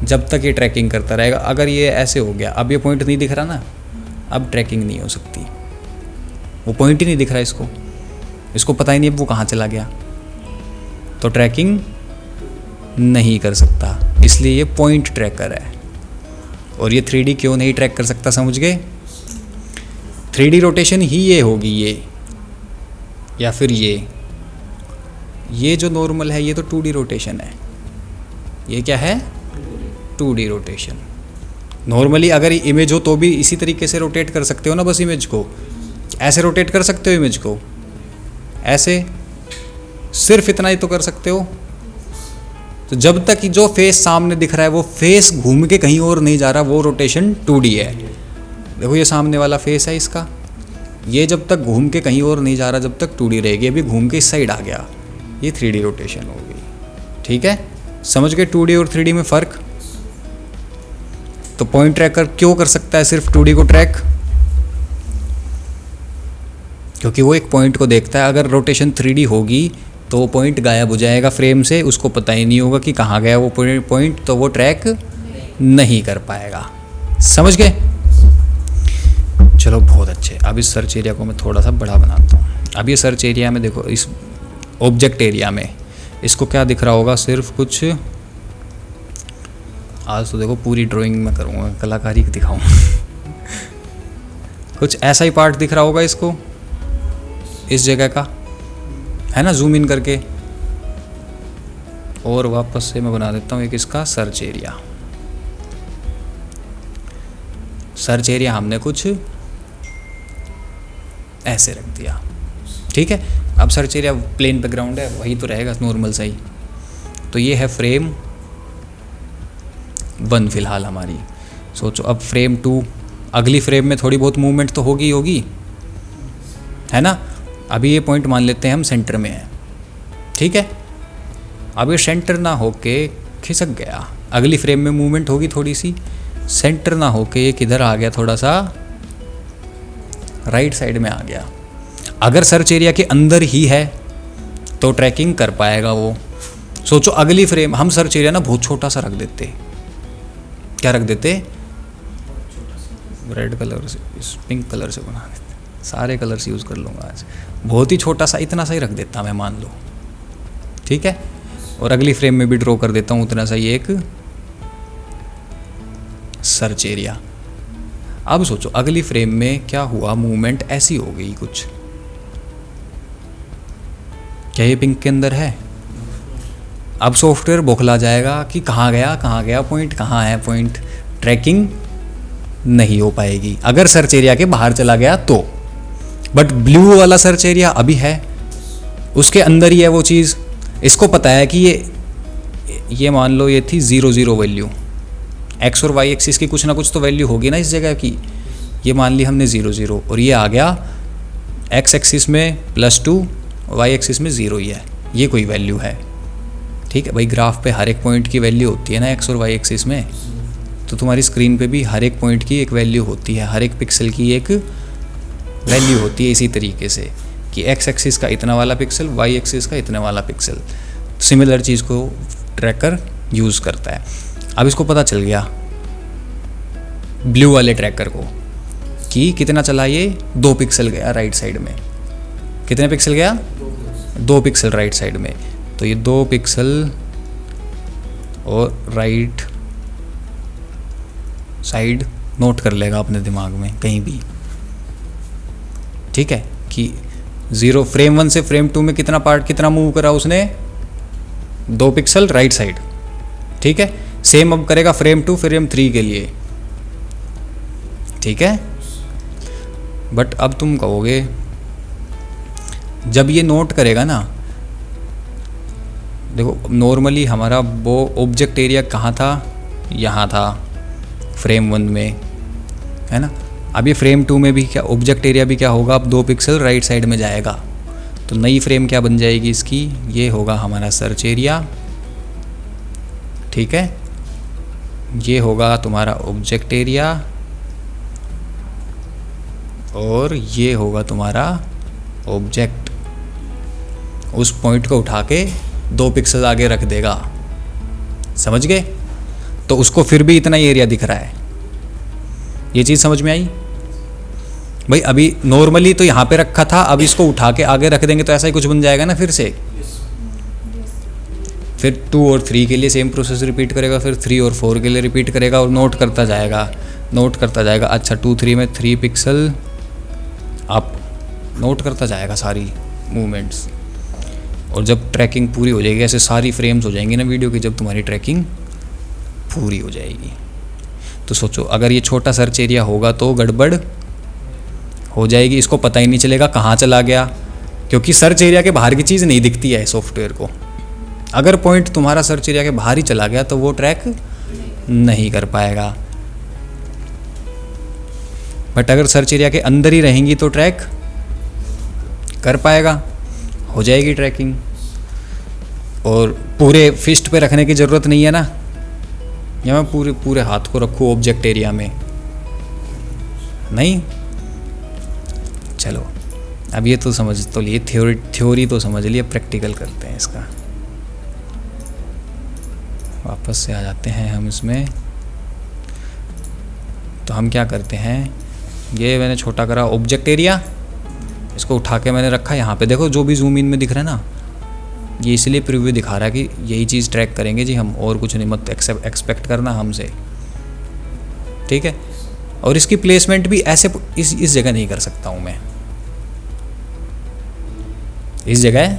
जब तक ये ट्रैकिंग करता रहेगा। अगर ये ऐसे हो गया, अब ये पॉइंट नहीं दिख रहा ना, अब ट्रैकिंग नहीं हो सकती, वो पॉइंट ही नहीं दिख रहा इसको पता ही नहीं अब वो कहाँ चला गया, तो ट्रैकिंग नहीं कर सकता। इसलिए ये पॉइंट ट्रैकर है। और ये 3D क्यों नहीं ट्रैक कर सकता, समझ गए? 3D रोटेशन ही ये होगी, ये या फिर ये जो नॉर्मल है, ये तो 2D रोटेशन है। ये क्या है? 2D rotation. नॉर्मली अगर इमेज हो तो भी इसी तरीके से रोटेट कर सकते हो ना, बस इमेज को ऐसे रोटेट कर सकते हो, इमेज को ऐसे, सिर्फ इतना ही तो कर सकते हो। तो जब तक जो फेस सामने दिख रहा है, वो फेस घूम के कहीं और नहीं जा रहा, वो रोटेशन 2D है। देखो ये सामने वाला फेस है इसका, ये जब तक घूम के कहीं और नहीं जा रहा, जब तक 2D रहेगी। अभी घूम के इस साइड आ गया, ये 3D रोटेशन हो गई। ठीक है, समझ गए 2D और 3D में फ़र्क? तो पॉइंट ट्रैकर क्यों कर सकता है सिर्फ 2D को ट्रैक? क्योंकि वो एक पॉइंट को देखता है। अगर रोटेशन 3D होगी तो वो पॉइंट गायब हो जाएगा फ्रेम से, उसको पता ही नहीं होगा कि कहाँ गया वो पॉइंट, तो वो ट्रैक नहीं कर पाएगा। समझ गए? चलो बहुत अच्छे। अब इस सर्च एरिया को मैं थोड़ा सा बड़ा बनाता हूँ। अब ये सर्च एरिया में देखो, इस ऑब्जेक्ट एरिया में इसको क्या दिख रहा होगा? सिर्फ कुछ, आज तो देखो पूरी ड्राइंग में करूँगा, कलाकारी दिखाऊँ कुछ ऐसा ही पार्ट दिख रहा होगा इसको, इस जगह का, है ना, जूम इन करके। और वापस से मैं बना देता हूँ एक इसका सर्च एरिया। सर्च एरिया हमने कुछ ऐसे रख दिया, ठीक है। अब सर्च एरिया प्लेन बैकग्राउंड है, वही तो रहेगा नॉर्मल सही। तो ये है फ्रेम 1 फिलहाल हमारी। सोचो अब फ्रेम 2, अगली फ्रेम में थोड़ी बहुत मूवमेंट तो होगी, है ना। अभी ये पॉइंट मान लेते हैं हम सेंटर में है, ठीक है। अब ये सेंटर ना होके खिसक गया, अगली फ्रेम में मूवमेंट होगी थोड़ी सी। सेंटर ना होके ये किधर आ गया, थोड़ा सा राइट साइड में आ गया। अगर सर्च एरिया के अंदर ही है तो ट्रैकिंग कर पाएगा वो। सोचो अगली फ्रेम, हम सर्च एरिया ना बहुत छोटा सा रख देते, क्या रख देते, रेड कलर से, पिंक कलर से बना देते, सारे कलर्स यूज़ कर लूँगा आज। बहुत ही छोटा सा, इतना सा ही रख देता मैं, मान लो, ठीक है। और अगली फ्रेम में भी ड्रॉ कर देता हूँ उतना सा ही एक सर्च एरिया। अब सोचो अगली फ्रेम में क्या हुआ, मूवमेंट ऐसी हो गई कुछ, क्या ये पिंक के अंदर है? अब सॉफ्टवेयर बौखला जाएगा कि कहाँ गया पॉइंट, कहाँ है पॉइंट, ट्रैकिंग नहीं हो पाएगी अगर सर्च एरिया के बाहर चला गया तो। बट ब्लू वाला सर्च एरिया अभी है, उसके अंदर ही है वो चीज़। इसको पता है कि ये मान लो ये थी 0 0 वैल्यू, एक्स और वाई एक्सिस की कुछ ना कुछ तो वैल्यू होगी ना इस जगह की। ये मान ली हमने 0 0 और ये आ गया एक्स एक्सिस में +2, वाई एक्सिस में 0 ही है, ये कोई वैल्यू है, ठीक है भाई। ग्राफ पे हर एक पॉइंट की वैल्यू होती है ना एक्स और वाई एक्सिस में, तो तुम्हारी स्क्रीन पे भी हर एक पॉइंट की एक वैल्यू होती है, हर एक पिक्सल की एक वैल्यू होती है। इसी तरीके से कि एक्स एक्सिस का इतना वाला पिक्सल, वाई एक्सिस का इतना वाला पिक्सल, सिमिलर चीज़ को ट्रैकर यूज़ करता है। अब इसको पता चल गया ब्लू वाले ट्रैकर को कि कितना चला, ये 2 पिक्सल गया राइट साइड में। कितने पिक्सल गया? 2 पिक्सल राइट साइड में। तो ये 2 पिक्सल और राइट साइड नोट कर लेगा अपने दिमाग में कहीं भी, ठीक है। कि 0 फ्रेम 1 से फ्रेम 2 में कितना पार्ट कितना मूव करा उसने, 2 पिक्सल राइट साइड, ठीक है। सेम अब करेगा फ्रेम 2 फ्रेम 3 के लिए, ठीक है। बट अब तुम कहोगे जब ये नोट करेगा ना, देखो नॉर्मली हमारा वो ऑब्जेक्ट एरिया कहाँ था, यहाँ था फ्रेम 1 में, है ना। अब ये फ्रेम 2 में भी क्या ऑब्जेक्ट एरिया भी क्या होगा, अब 2 पिक्सल राइट साइड में जाएगा। तो नई फ्रेम क्या बन जाएगी इसकी, ये होगा हमारा सर्च एरिया, ठीक है। ये होगा तुम्हारा ऑब्जेक्ट एरिया और ये होगा तुम्हारा ऑब्जेक्ट। उस पॉइंट को उठा के 2 पिक्सल आगे रख देगा, समझ गए। तो उसको फिर भी इतना ही एरिया दिख रहा है। ये चीज़ समझ में आई भाई? अभी नॉर्मली तो यहाँ पे रखा था, अब इसको उठा के आगे रख देंगे तो ऐसा ही कुछ बन जाएगा ना फिर से। फिर 2 और 3 के लिए सेम प्रोसेस रिपीट करेगा, फिर 3 और 4 के लिए रिपीट करेगा और नोट करता जाएगा। अच्छा 2 3 में 3 पिक्सल आप नोट करता जाएगा सारी मूवमेंट्स। और जब ट्रैकिंग पूरी हो जाएगी, ऐसे सारी फ्रेम्स हो जाएंगी ना वीडियो की, जब तुम्हारी ट्रैकिंग पूरी हो जाएगी। तो सोचो अगर ये छोटा सर्च एरिया होगा तो गड़बड़ हो जाएगी, इसको पता ही नहीं चलेगा कहाँ चला गया, क्योंकि सर्च एरिया के बाहर की चीज़ नहीं दिखती है सॉफ्टवेयर को। अगर पॉइंट तुम्हारा सर्च एरिया के बाहर ही चला गया तो वो ट्रैक नहीं कर पाएगा। बट अगर सर्च एरिया के अंदर ही रहेंगी तो ट्रैक कर पाएगा, हो जाएगी ट्रैकिंग। और पूरे फिस्ट पे रखने की ज़रूरत नहीं है ना, या मैं पूरे पूरे हाथ को रखूँ ऑब्जेक्ट एरिया में, नहीं। चलो अब ये तो समझ तो लिए, थ्योरी तो समझ लिए, प्रैक्टिकल करते हैं इसका। वापस से आ जाते हैं हम इसमें। तो हम क्या करते हैं, ये मैंने छोटा करा ऑब्जेक्ट एरिया, इसको उठा के मैंने रखा यहाँ पे। देखो जो भी जूम इन में दिख रहा है ना, ये इसलिए प्रीव्यू दिखा रहा है कि यही चीज़ ट्रैक करेंगे जी हम, और कुछ नहीं, मत एक्सपेक्ट करना हमसे, ठीक है। और इसकी प्लेसमेंट भी ऐसे इस जगह नहीं कर सकता हूँ मैं, इस जगह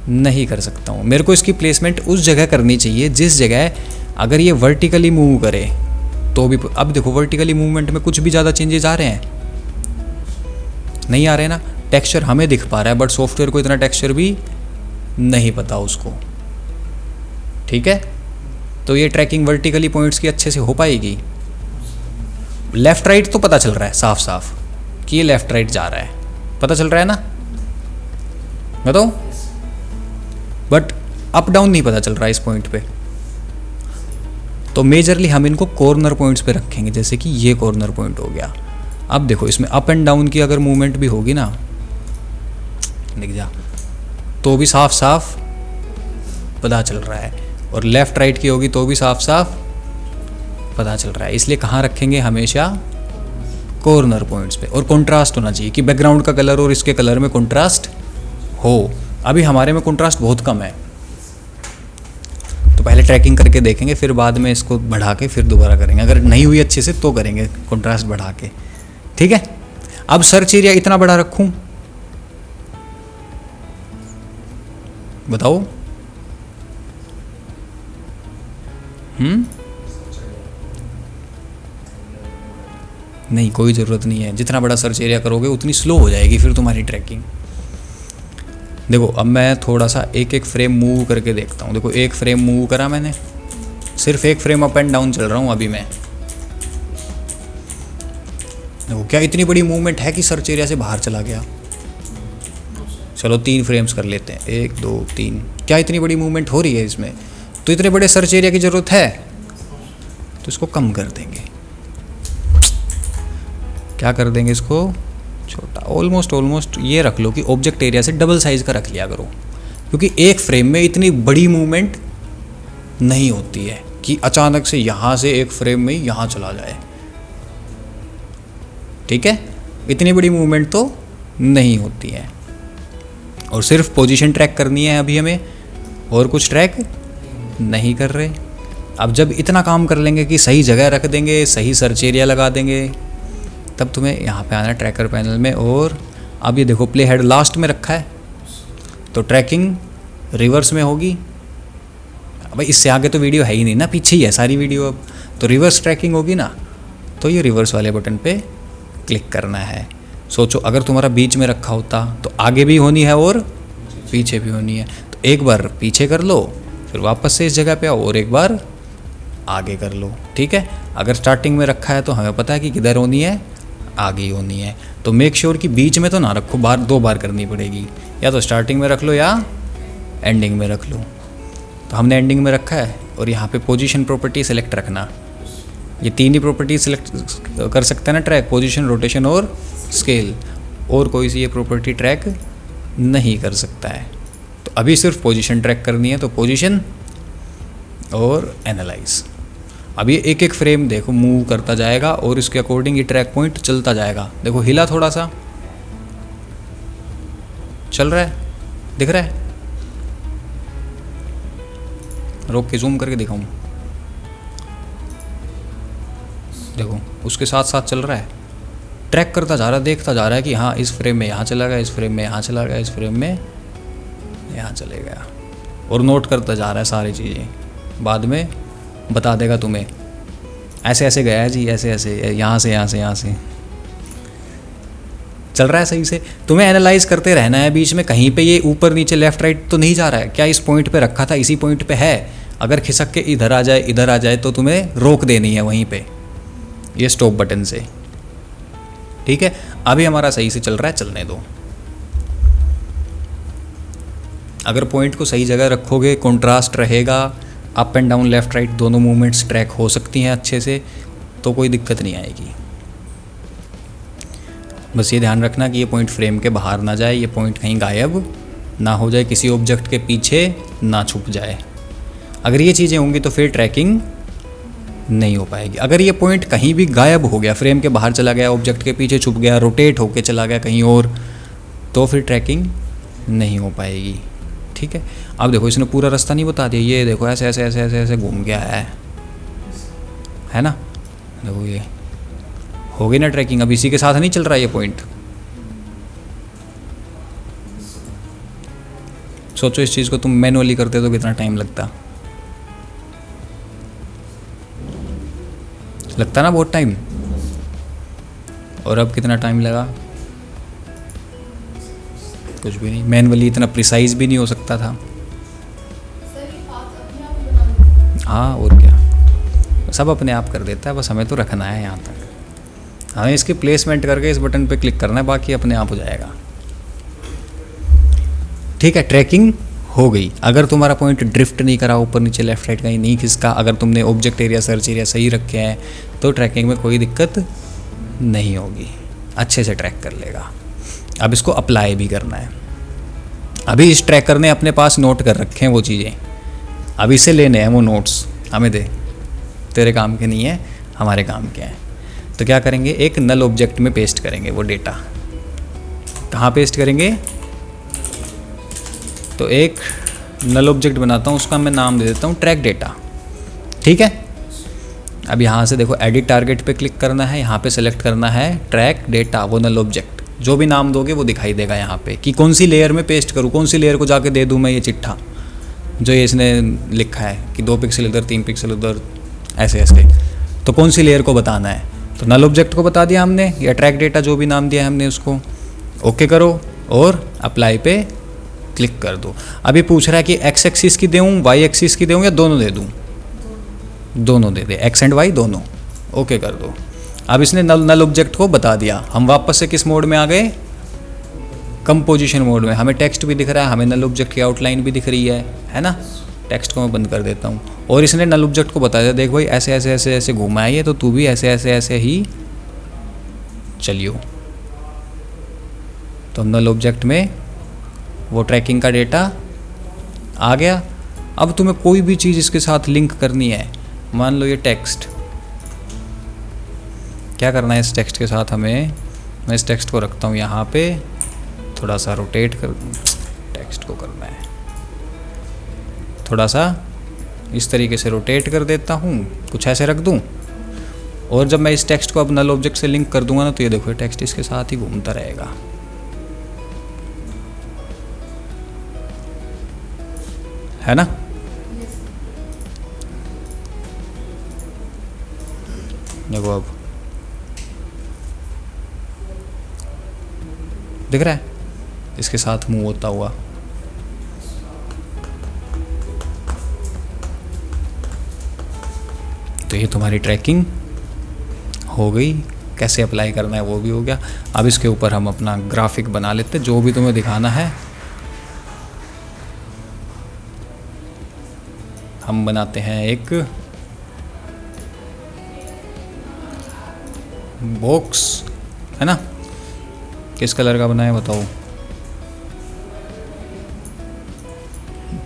नहीं कर सकता हूँ। मेरे को इसकी प्लेसमेंट उस जगह करनी चाहिए जिस जगह अगर ये वर्टिकली मूव करे तो भी। अब देखो वर्टिकली मूवमेंट में कुछ भी ज़्यादा चेंजेस आ रहे हैं, नहीं आ रहे ना। टेक्सचर हमें दिख पा रहा है बट सॉफ्टवेयर को इतना टेक्सचर भी नहीं पता उसको, ठीक है। तो ये ट्रैकिंग वर्टिकली पॉइंट्स की अच्छे से हो पाएगी। लेफ़्ट राइट तो पता चल रहा है साफ साफ कि ये लेफ़्ट राइट जा रहा है, पता चल रहा है ना, बताओ। बट अप डाउन नहीं पता चल रहा है इस पॉइंट पे। तो मेजरली हम इनको कॉर्नर पॉइंट्स पे रखेंगे, जैसे कि ये कॉर्नर पॉइंट हो गया। अब देखो इसमें अप एंड डाउन की अगर मूवमेंट भी होगी ना, दिख जा, तो भी साफ साफ पता चल रहा है, और लेफ़्ट राइट की होगी तो भी साफ साफ पता चल रहा है। इसलिए कहाँ रखेंगे, हमेशा कॉर्नर पॉइंट्स पे। और कंट्रास्ट होना चाहिए कि बैकग्राउंड का कलर और इसके कलर में कंट्रास्ट हो। अभी हमारे में कंट्रास्ट बहुत कम है, तो पहले ट्रैकिंग करके देखेंगे, फिर बाद में इसको बढ़ा के फिर दोबारा करेंगे। अगर नहीं हुई अच्छे से तो करेंगे कंट्रास्ट बढ़ा के, ठीक है। अब सर्च एरिया इतना बड़ा रखूं, बताओ। नहीं, कोई ज़रूरत नहीं है। जितना बड़ा सर्च एरिया करोगे उतनी स्लो हो जाएगी फिर तुम्हारी ट्रैकिंग। देखो अब मैं थोड़ा सा एक एक फ्रेम मूव करके देखता हूँ। देखो एक फ्रेम मूव करा मैंने, सिर्फ एक फ्रेम अप एंड डाउन चल रहा हूँ अभी मैं। देखो क्या इतनी बड़ी मूवमेंट है कि सर्च एरिया से बाहर चला गया। चलो 3 फ्रेम्स कर लेते हैं, 1 2 3। क्या इतनी बड़ी मूवमेंट हो रही है इसमें, तो इतने बड़े सर्च एरिया की ज़रूरत है, तो इसको कम कर देंगे। क्या कर देंगे इसको, छोटा, ऑलमोस्ट ये रख लो कि ऑब्जेक्ट एरिया से डबल साइज़ का रख लिया करो, क्योंकि एक फ्रेम में इतनी बड़ी मूवमेंट नहीं होती है कि अचानक से यहाँ से एक फ्रेम में यहाँ चला जाए, ठीक है। इतनी बड़ी मूवमेंट तो नहीं होती है, और सिर्फ पोजीशन ट्रैक करनी है अभी हमें, और कुछ ट्रैक नहीं कर रहे। अब जब इतना काम कर लेंगे कि सही जगह रख देंगे, सही सर्च एरिया लगा देंगे, तब तुम्हें यहाँ पे आना है ट्रैकर पैनल में। और अब ये देखो प्ले हेड लास्ट में रखा है, तो ट्रैकिंग रिवर्स में होगी। अब इससे आगे तो वीडियो है ही नहीं ना, पीछे ही है सारी वीडियो। अब तो रिवर्स ट्रैकिंग होगी ना, तो ये रिवर्स वाले बटन पे क्लिक करना है। सोचो अगर तुम्हारा बीच में रखा होता तो आगे भी होनी है और पीछे भी होनी है। तो एक बार पीछे कर लो, फिर वापस से इस जगह पे आओ और एक बार आगे कर लो, ठीक है। अगर स्टार्टिंग में रखा है तो हमें पता है कि किधर होनी है, आगे ही होनी है। तो मेक श्योर कि बीच में तो ना रखो, 2 बार करनी पड़ेगी, या तो स्टार्टिंग में रख लो या एंडिंग में रख लो। तो हमने एंडिंग में रखा है, और यहाँ पे पोजीशन प्रॉपर्टी सेलेक्ट रखना। ये 3 ही प्रॉपर्टी सेलेक्ट कर सकते हैं ना ट्रैक, पोजीशन, रोटेशन और स्केल, और कोई सी ये प्रॉपर्टी ट्रैक नहीं कर सकता है। तो अभी सिर्फ पोजीशन ट्रैक करनी है, तो पोजीशन और एनालाइज। अब ये एक एक फ्रेम देखो मूव करता जाएगा, और इसके अकॉर्डिंग ये ट्रैक पॉइंट चलता जाएगा। देखो हिला, थोड़ा सा चल रहा है, दिख रहा है। रोक के जूम करके दिखाऊं, देखो उसके साथ साथ चल रहा है, ट्रैक करता जा रहा है, देखता जा रहा है कि हाँ इस फ्रेम में यहाँ चला गया, इस फ्रेम में यहाँ चला गया, इस फ्रेम में यहाँ चले गया, और नोट करता जा रहा है सारी चीज़ें। बाद में बता देगा तुम्हें, ऐसे ऐसे गया है जी, ऐसे ऐसे, यहाँ से यहाँ से यहाँ से चल रहा है सही से। तुम्हें एनालाइज करते रहना है, बीच में कहीं पे ये ऊपर नीचे लेफ्ट राइट तो नहीं जा रहा है। क्या इस पॉइंट पे रखा था, इसी पॉइंट पे है। अगर खिसक के इधर आ जाए, इधर आ जाए, तो तुम्हें रोक देनी है वहीं पे, ये स्टॉप बटन से, ठीक है। अभी हमारा सही से चल रहा है, चलने दो। अगर पॉइंट को सही जगह रखोगे, कंट्रास्ट रहेगा, up and down left right दोनों मूवमेंट्स ट्रैक हो सकती हैं अच्छे से, तो कोई दिक्कत नहीं आएगी। बस ये ध्यान रखना कि ये पॉइंट फ्रेम के बाहर ना जाए, ये पॉइंट कहीं गायब ना हो जाए, किसी ऑब्जेक्ट के पीछे ना छुप जाए। अगर ये चीज़ें होंगी तो फिर ट्रैकिंग नहीं हो पाएगी। अगर ये पॉइंट कहीं भी गायब हो गया, फ्रेम के बाहर चला गया, ऑब्जेक्ट के पीछे छुप गया, रोटेट होके चला गया कहीं और, तो फिर ट्रैकिंग नहीं हो पाएगी। ठीक है, अब देखो इसने पूरा रास्ता नहीं बता दिया, ये देखो ऐसे ऐसे ऐसे ऐसे ऐसे घूम गया है ना। देखो ये हो गई ना ट्रैकिंग। अब इसी के साथ नहीं चल रहा ये पॉइंट। सोचो इस चीज़ को तुम मैनुअली करते तो कितना टाइम लगता ना, बहुत टाइम। और अब कितना टाइम लगा, कुछ भी नहीं। मैनुअली इतना प्रिसाइज भी नहीं हो सकता था। हाँ और क्या, सब अपने आप कर देता है, बस हमें तो रखना है यहाँ तक। हमें इसकी प्लेसमेंट करके इस बटन पे क्लिक करना है, बाकी अपने आप हो जाएगा। ठीक है, ट्रैकिंग हो गई। अगर तुम्हारा पॉइंट ड्रिफ्ट नहीं करा, ऊपर नीचे लेफ्ट राइट कहीं नहीं खिसका, अगर तुमने ऑब्जेक्ट एरिया सर्च एरिया सही रखे हैं, तो ट्रैकिंग में कोई दिक्कत नहीं होगी, अच्छे से ट्रैक कर लेगा। अब इसको अप्लाई भी करना है। अभी इस ट्रैकर ने अपने पास नोट कर रखे हैं वो चीज़ें, अब इसे लेने हैं वो नोट्स, हमें दे, तेरे काम के नहीं है, हमारे काम के हैं। तो क्या करेंगे, एक नल ऑब्जेक्ट में पेस्ट करेंगे वो डेटा। कहाँ पेस्ट करेंगे, तो एक नल ऑब्जेक्ट बनाता हूँ, उसका मैं नाम दे देता हूँ ट्रैक डेटा। ठीक है, अब यहाँ से देखो एडिट टारगेट पे क्लिक करना है, यहाँ पे सेलेक्ट करना है ट्रैक डेटा, वो नल ऑब्जेक्ट। जो भी नाम दोगे वो दिखाई देगा यहाँ पे कि कौन सी लेयर में पेस्ट करूँ, कौन सी लेयर को जाके दे दूँ मैं ये चिट्ठा जो ये इसने लिखा है कि 2 पिक्सल इधर 3 पिक्सल उधर ऐसे ऐसे, तो कौन सी लेयर को बताना है। तो नल ऑब्जेक्ट को बता दिया हमने, या ट्रैक डेटा जो भी नाम दिया है हमने उसको। ओके करो और अप्लाई पे क्लिक कर दो। अभी पूछ रहा है कि एक्स एक्सिस की दूँ, वाई एक्सिस की दूँ या दोनों दे दूँ, दोनों दे दे, एक्स एंड वाई दोनों। ओके कर दो। अब इसने नल ऑब्जेक्ट को बता दिया। हम वापस से किस मोड में आ गए, कंपोजिशन मोड में। हमें टेक्स्ट भी दिख रहा है, हमें नल ऑब्जेक्ट की आउटलाइन भी दिख रही है ना। टेक्स्ट को मैं बंद कर देता हूँ। और इसने नल ऑब्जेक्ट को बता दिया, देख भाई ऐसे ऐसे ऐसे ऐसे घूमा है ये, तो तू भी ऐसे ऐसे ऐसे ही चलियो। तो नल ऑब्जेक्ट में वो ट्रैकिंग का डेटा आ गया। अब तुम्हें कोई भी चीज़ इसके साथ लिंक करनी है, मान लो ये टेक्स्ट, क्या करना है इस टेक्स्ट के साथ हमें, मैं इस टेक्स्ट को रखता हूँ यहाँ पे, थोड़ा सा रोटेट कर, टेक्स्ट को करना है थोड़ा सा इस तरीके से रोटेट कर देता हूँ, कुछ ऐसे रख दूँ। और जब मैं इस टेक्स्ट को अब नल ऑब्जेक्ट से लिंक कर दूंगा ना, तो ये देखो टेक्स्ट इसके साथ ही घूमता रहेगा। है ना। देखो अब दिख रहा है इसके साथ मूव होता हुआ। तो ये तुम्हारी ट्रैकिंग हो गई। कैसे अप्लाई करना है वो भी हो गया। अब इसके ऊपर हम अपना ग्राफिक बना लेते, जो भी तुम्हें दिखाना है। हम बनाते हैं एक बॉक्स, है ना। किस कलर का बनाए बताओ,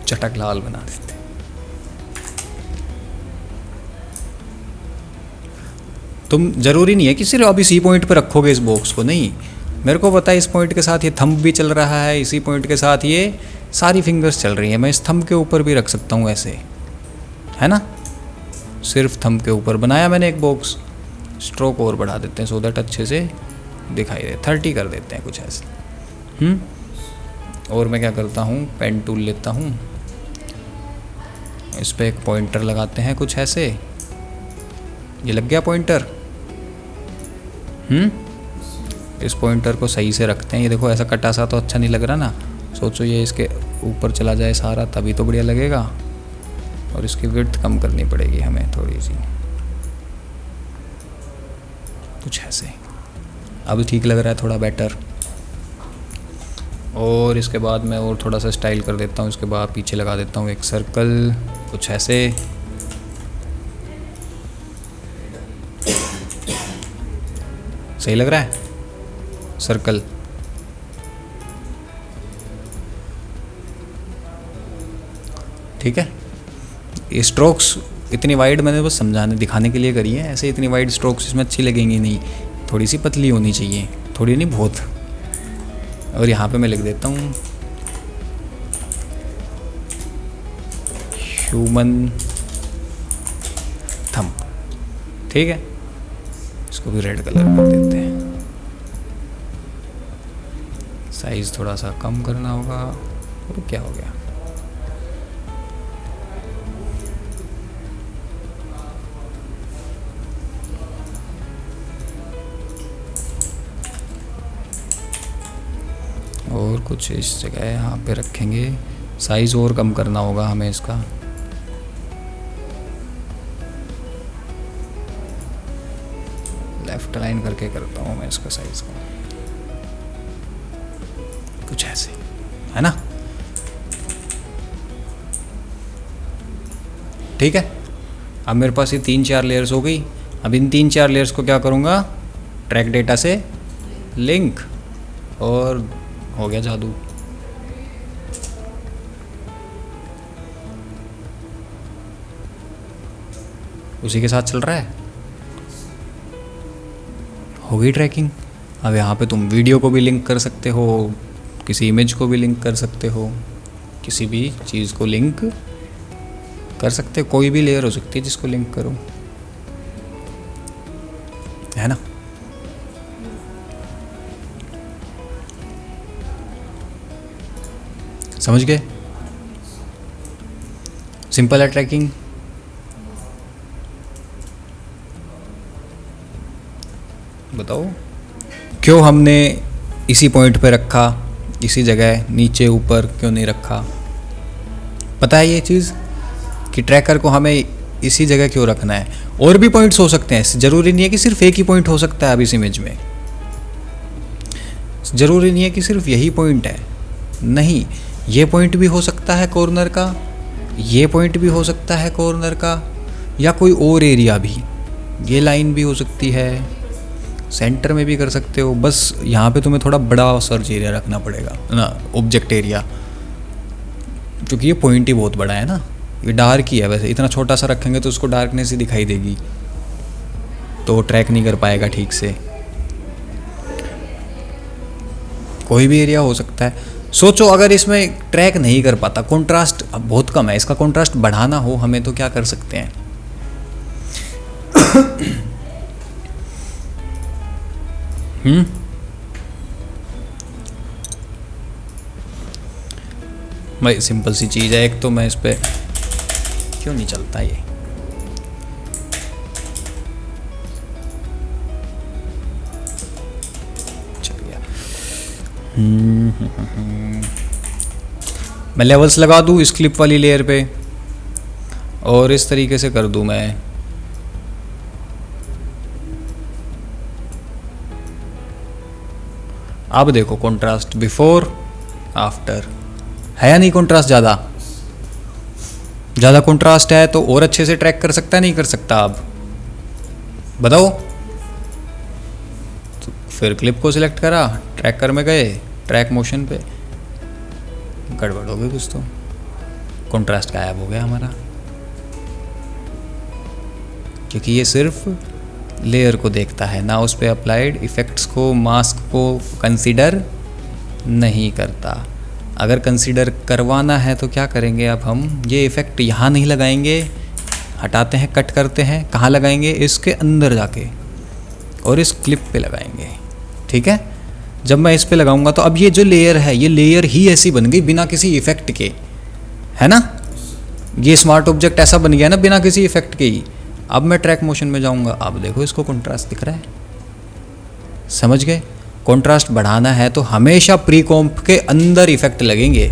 चटक लाल बना देते। तुम जरूरी नहीं है कि सिर्फ अब इसी पॉइंट पे रखोगे इस बॉक्स को, नहीं। मेरे को पता है इस पॉइंट के साथ ये थंब भी चल रहा है, इसी पॉइंट के साथ ये सारी फिंगर्स चल रही हैं। मैं इस थंब के ऊपर भी रख सकता हूँ ऐसे, है ना। सिर्फ थंब के ऊपर बनाया मैंने एक बॉक्स। स्ट्रोक और बढ़ा देते हैं सो दैट अच्छे से दिखाई दे। 30 कर देते हैं कुछ ऐसे। और मैं क्या करता हूँ, पेन टूल लेता हूँ, इस पर एक पॉइंटर लगाते हैं कुछ ऐसे। ये लग गया पॉइंटर। इस पॉइंटर को सही से रखते हैं। ये देखो ऐसा कटा सा तो अच्छा नहीं लग रहा ना। सोचो ये इसके ऊपर चला जाए सारा, तभी तो बढ़िया लगेगा। और इसकी विड्थ कम करनी पड़ेगी हमें थोड़ी सी, कुछ ऐसे। अब ठीक लग रहा है, थोड़ा बेटर। और इसके बाद मैं और थोड़ा सा स्टाइल कर देता हूँ। इसके बाद पीछे लगा देता हूँ एक सर्कल, कुछ ऐसे। सही लग रहा है सर्कल? ठीक है। ये स्ट्रोक्स इतनी वाइड मैंने बस समझाने दिखाने के लिए करी है। ऐसे इतनी वाइड स्ट्रोक्स इसमें अच्छी लगेंगी नहीं, थोड़ी सी पतली होनी चाहिए, थोड़ी नहीं बहुत। और यहाँ पे मैं लिख देता हूँ ह्यूमन थंब। ठीक है, इसको भी रेड कलर कर देते हैं। साइज़ थोड़ा सा कम करना होगा। और क्या हो गया? और कुछ इस जगह यहाँ पे रखेंगे। साइज़ और कम करना होगा हमें इसका। लेफ्ट लाइन करके करता हूँ मैं इसका साइज़ को, कुछ ऐसे, है ना? ठीक है। अब मेरे पास ये 3-4 लेयर्स हो गई। अब इन 3-4 लेयर्स को क्या करूँगा? ट्रैक डेटा से लिंक, और हो गया जादू। उसी के साथ चल रहा है, हो गई ट्रैकिंग। अब यहाँ पे तुम वीडियो को भी लिंक कर सकते हो, किसी इमेज को भी लिंक कर सकते हो, किसी भी चीज़ को लिंक कर सकते हो। कोई भी लेयर हो सकती है जिसको लिंक करो, है ना? समझ गए? सिंपल है ट्रैकिंग। बताओ क्यों हमने इसी पॉइंट पे रखा, इसी जगह, नीचे ऊपर क्यों नहीं रखा? पता है ये चीज़ कि ट्रैकर को हमें इसी जगह क्यों रखना है? और भी पॉइंट्स हो सकते हैं, ज़रूरी नहीं है कि सिर्फ एक ही पॉइंट हो सकता है। अब इस इमेज में ज़रूरी नहीं है कि सिर्फ यही पॉइंट है, नहीं, ये पॉइंट भी हो सकता है कॉर्नर का, ये पॉइंट भी हो सकता है कॉर्नर का, या कोई और एरिया भी। ये लाइन भी हो सकती है, सेंटर में भी कर सकते हो। बस यहाँ पे तुम्हें थोड़ा बड़ा सर्च एरिया रखना पड़ेगा ना, ऑब्जेक्ट एरिया, क्योंकि ये पॉइंट ही बहुत बड़ा है ना। ये डार्क ही है, वैसे इतना छोटा सा रखेंगे तो उसको डार्कनेस ही दिखाई देगी, तो ट्रैक नहीं कर पाएगा ठीक से। कोई भी एरिया हो सकता है। सोचो अगर इसमें ट्रैक नहीं कर पाता, कंट्रास्ट बहुत कम है, इसका कंट्रास्ट बढ़ाना हो हमें, तो क्या कर सकते हैं? भाई सिंपल सी चीज़ है। एक तो मैं इस पे क्यों नहीं चलता ये, चल गया। मैं लेवल्स लगा दूँ इस क्लिप वाली लेयर पे, और इस तरीके से कर दूँ मैं। अब देखो कंट्रास्ट बिफोर आफ्टर है या नहीं? कंट्रास्ट ज़्यादा कंट्रास्ट है तो और अच्छे से ट्रैक कर सकता है, नहीं कर सकता? अब बताओ। तो फिर क्लिप को सिलेक्ट करा, ट्रैकर में गए, ट्रैक मोशन पे, गड़बड़ हो गई कुछ, तो कंट्रास्ट गायब हो गया हमारा, क्योंकि ये सिर्फ लेयर को देखता है ना, उस पर अप्लाइड इफ़ेक्ट्स को, मास्क को कंसीडर नहीं करता। अगर कंसीडर करवाना है तो क्या करेंगे? अब हम ये इफ़ेक्ट यहाँ नहीं लगाएंगे, हटाते हैं, कट करते हैं। कहाँ लगाएंगे? इसके अंदर जाके, और इस क्लिप पे लगाएंगे। ठीक है। जब मैं इस पे लगाऊंगा तो अब ये जो लेयर है, ये लेयर ही ऐसी बन गई बिना किसी इफ़ेक्ट के, है ना? ये स्मार्ट ऑब्जेक्ट ऐसा बन गया ना बिना किसी इफ़ेक्ट के ही। अब मैं ट्रैक मोशन में जाऊंगा, अब देखो इसको कंट्रास्ट दिख रहा है। समझ गए? कंट्रास्ट बढ़ाना है तो हमेशा प्री कॉम्प के अंदर इफेक्ट लगेंगे,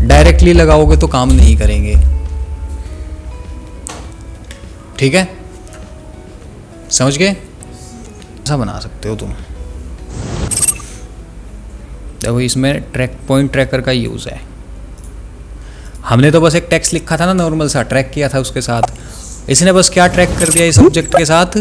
डायरेक्टली लगाओगे तो काम नहीं करेंगे। ठीक है, समझ गए? ऐसा बना सकते हो तुम। देखो इसमें पॉइंट ट्रैकर का यूज़ है। हमने तो बस एक टेक्स्ट लिखा था ना, नॉर्मल सा ट्रैक किया था उसके साथ, इसने बस क्या ट्रैक कर दिया इस ऑब्जेक्ट के साथ,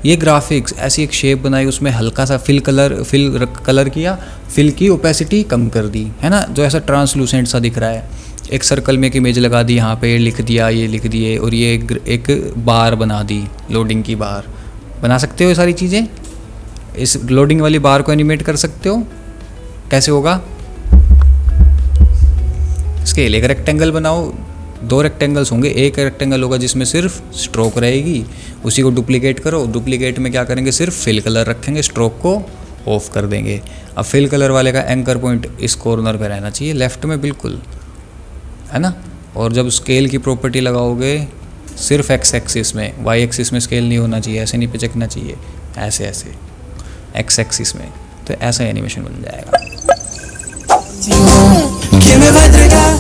ये ग्राफिक्स ऐसी एक शेप बनाई, उसमें हल्का सा फिल कलर किया, फिल की ओपेसिटी कम कर दी, है ना, जो ऐसा ट्रांसलूसेंट सा दिख रहा है। एक सर्कल में एक इमेज लगा दी, यहाँ पे लिख दिया, ये लिख दिए, और ये एक बार बना दी, लोडिंग की बार बना सकते हो। ये सारी चीज़ें इस लोडिंग वाली बार को एनिमेट कर सकते हो। कैसे होगा? स्केल, एक रेक्टेंगल बनाओ, 2 रेक्टेंगल्स होंगे, एक रेक्टेंगल होगा जिसमें सिर्फ स्ट्रोक रहेगी, उसी को डुप्लीकेट करो। डुप्लीकेट में क्या करेंगे, सिर्फ फिल कलर रखेंगे, स्ट्रोक को ऑफ कर देंगे। अब फिल कलर वाले का एंकर पॉइंट इस कॉर्नर पे रहना चाहिए, लेफ्ट में बिल्कुल, है ना। और जब स्केल की प्रॉपर्टी लगाओगे सिर्फ एक्स एक्सिस में, वाई एक्सिस में स्केल नहीं होना चाहिए, ऐसे नहीं पिचकना चाहिए, ऐसे ऐसे एक्स एक्सिस में, तो ऐसा एनिमेशन बन जाएगा।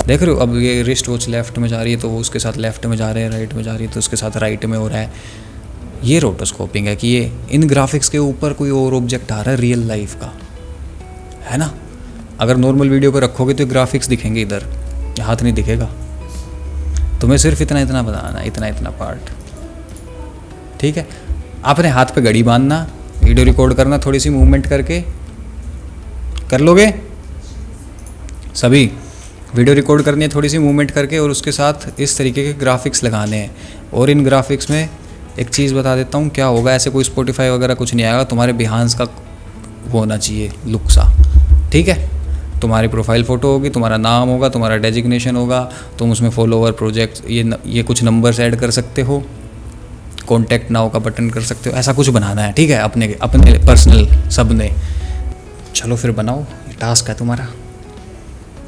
देख रहे हो, अब ये रिस्ट वॉच लेफ्ट में जा रही है तो वो उसके साथ लेफ्ट में जा रहे हैं, राइट में जा रही है तो उसके साथ राइट में हो रहा है। ये रोटोस्कोपिंग है कि ये इन ग्राफिक्स के ऊपर कोई और ऑब्जेक्ट आ रहा है रियल लाइफ का, है ना। अगर नॉर्मल वीडियो पर रखोगे तो ग्राफिक्स दिखेंगे, इधर हाथ नहीं दिखेगा। तुम्हें सिर्फ इतना इतना बनाना, इतना इतना पार्ट, ठीक है। अपने हाथ पे घड़ी बांधना, वीडियो रिकॉर्ड करना, थोड़ी सी मूवमेंट करके कर लोगे सभी। वीडियो रिकॉर्ड करनी है थोड़ी सी मूवमेंट करके, और उसके साथ इस तरीके के ग्राफिक्स लगाने हैं। और इन ग्राफिक्स में एक चीज़ बता देता हूँ क्या होगा, ऐसे कोई स्पॉटिफाई वगैरह कुछ नहीं आएगा, तुम्हारे बिहांस का वो होना चाहिए लुक सा, ठीक है। तुम्हारी प्रोफाइल फ़ोटो होगी, तुम्हारा नाम होगा, तुम्हारा डेजिग्नेशन होगा, तुम उसमें फॉलोवर, प्रोजेक्ट, ये कुछ नंबर्स ऐड कर सकते हो, कॉन्टैक्ट नाउ का बटन कर सकते हो, ऐसा कुछ बनाना है, ठीक है, अपने पर्सनल सब ने। चलो फिर बनाओ, टास्क है तुम्हारा।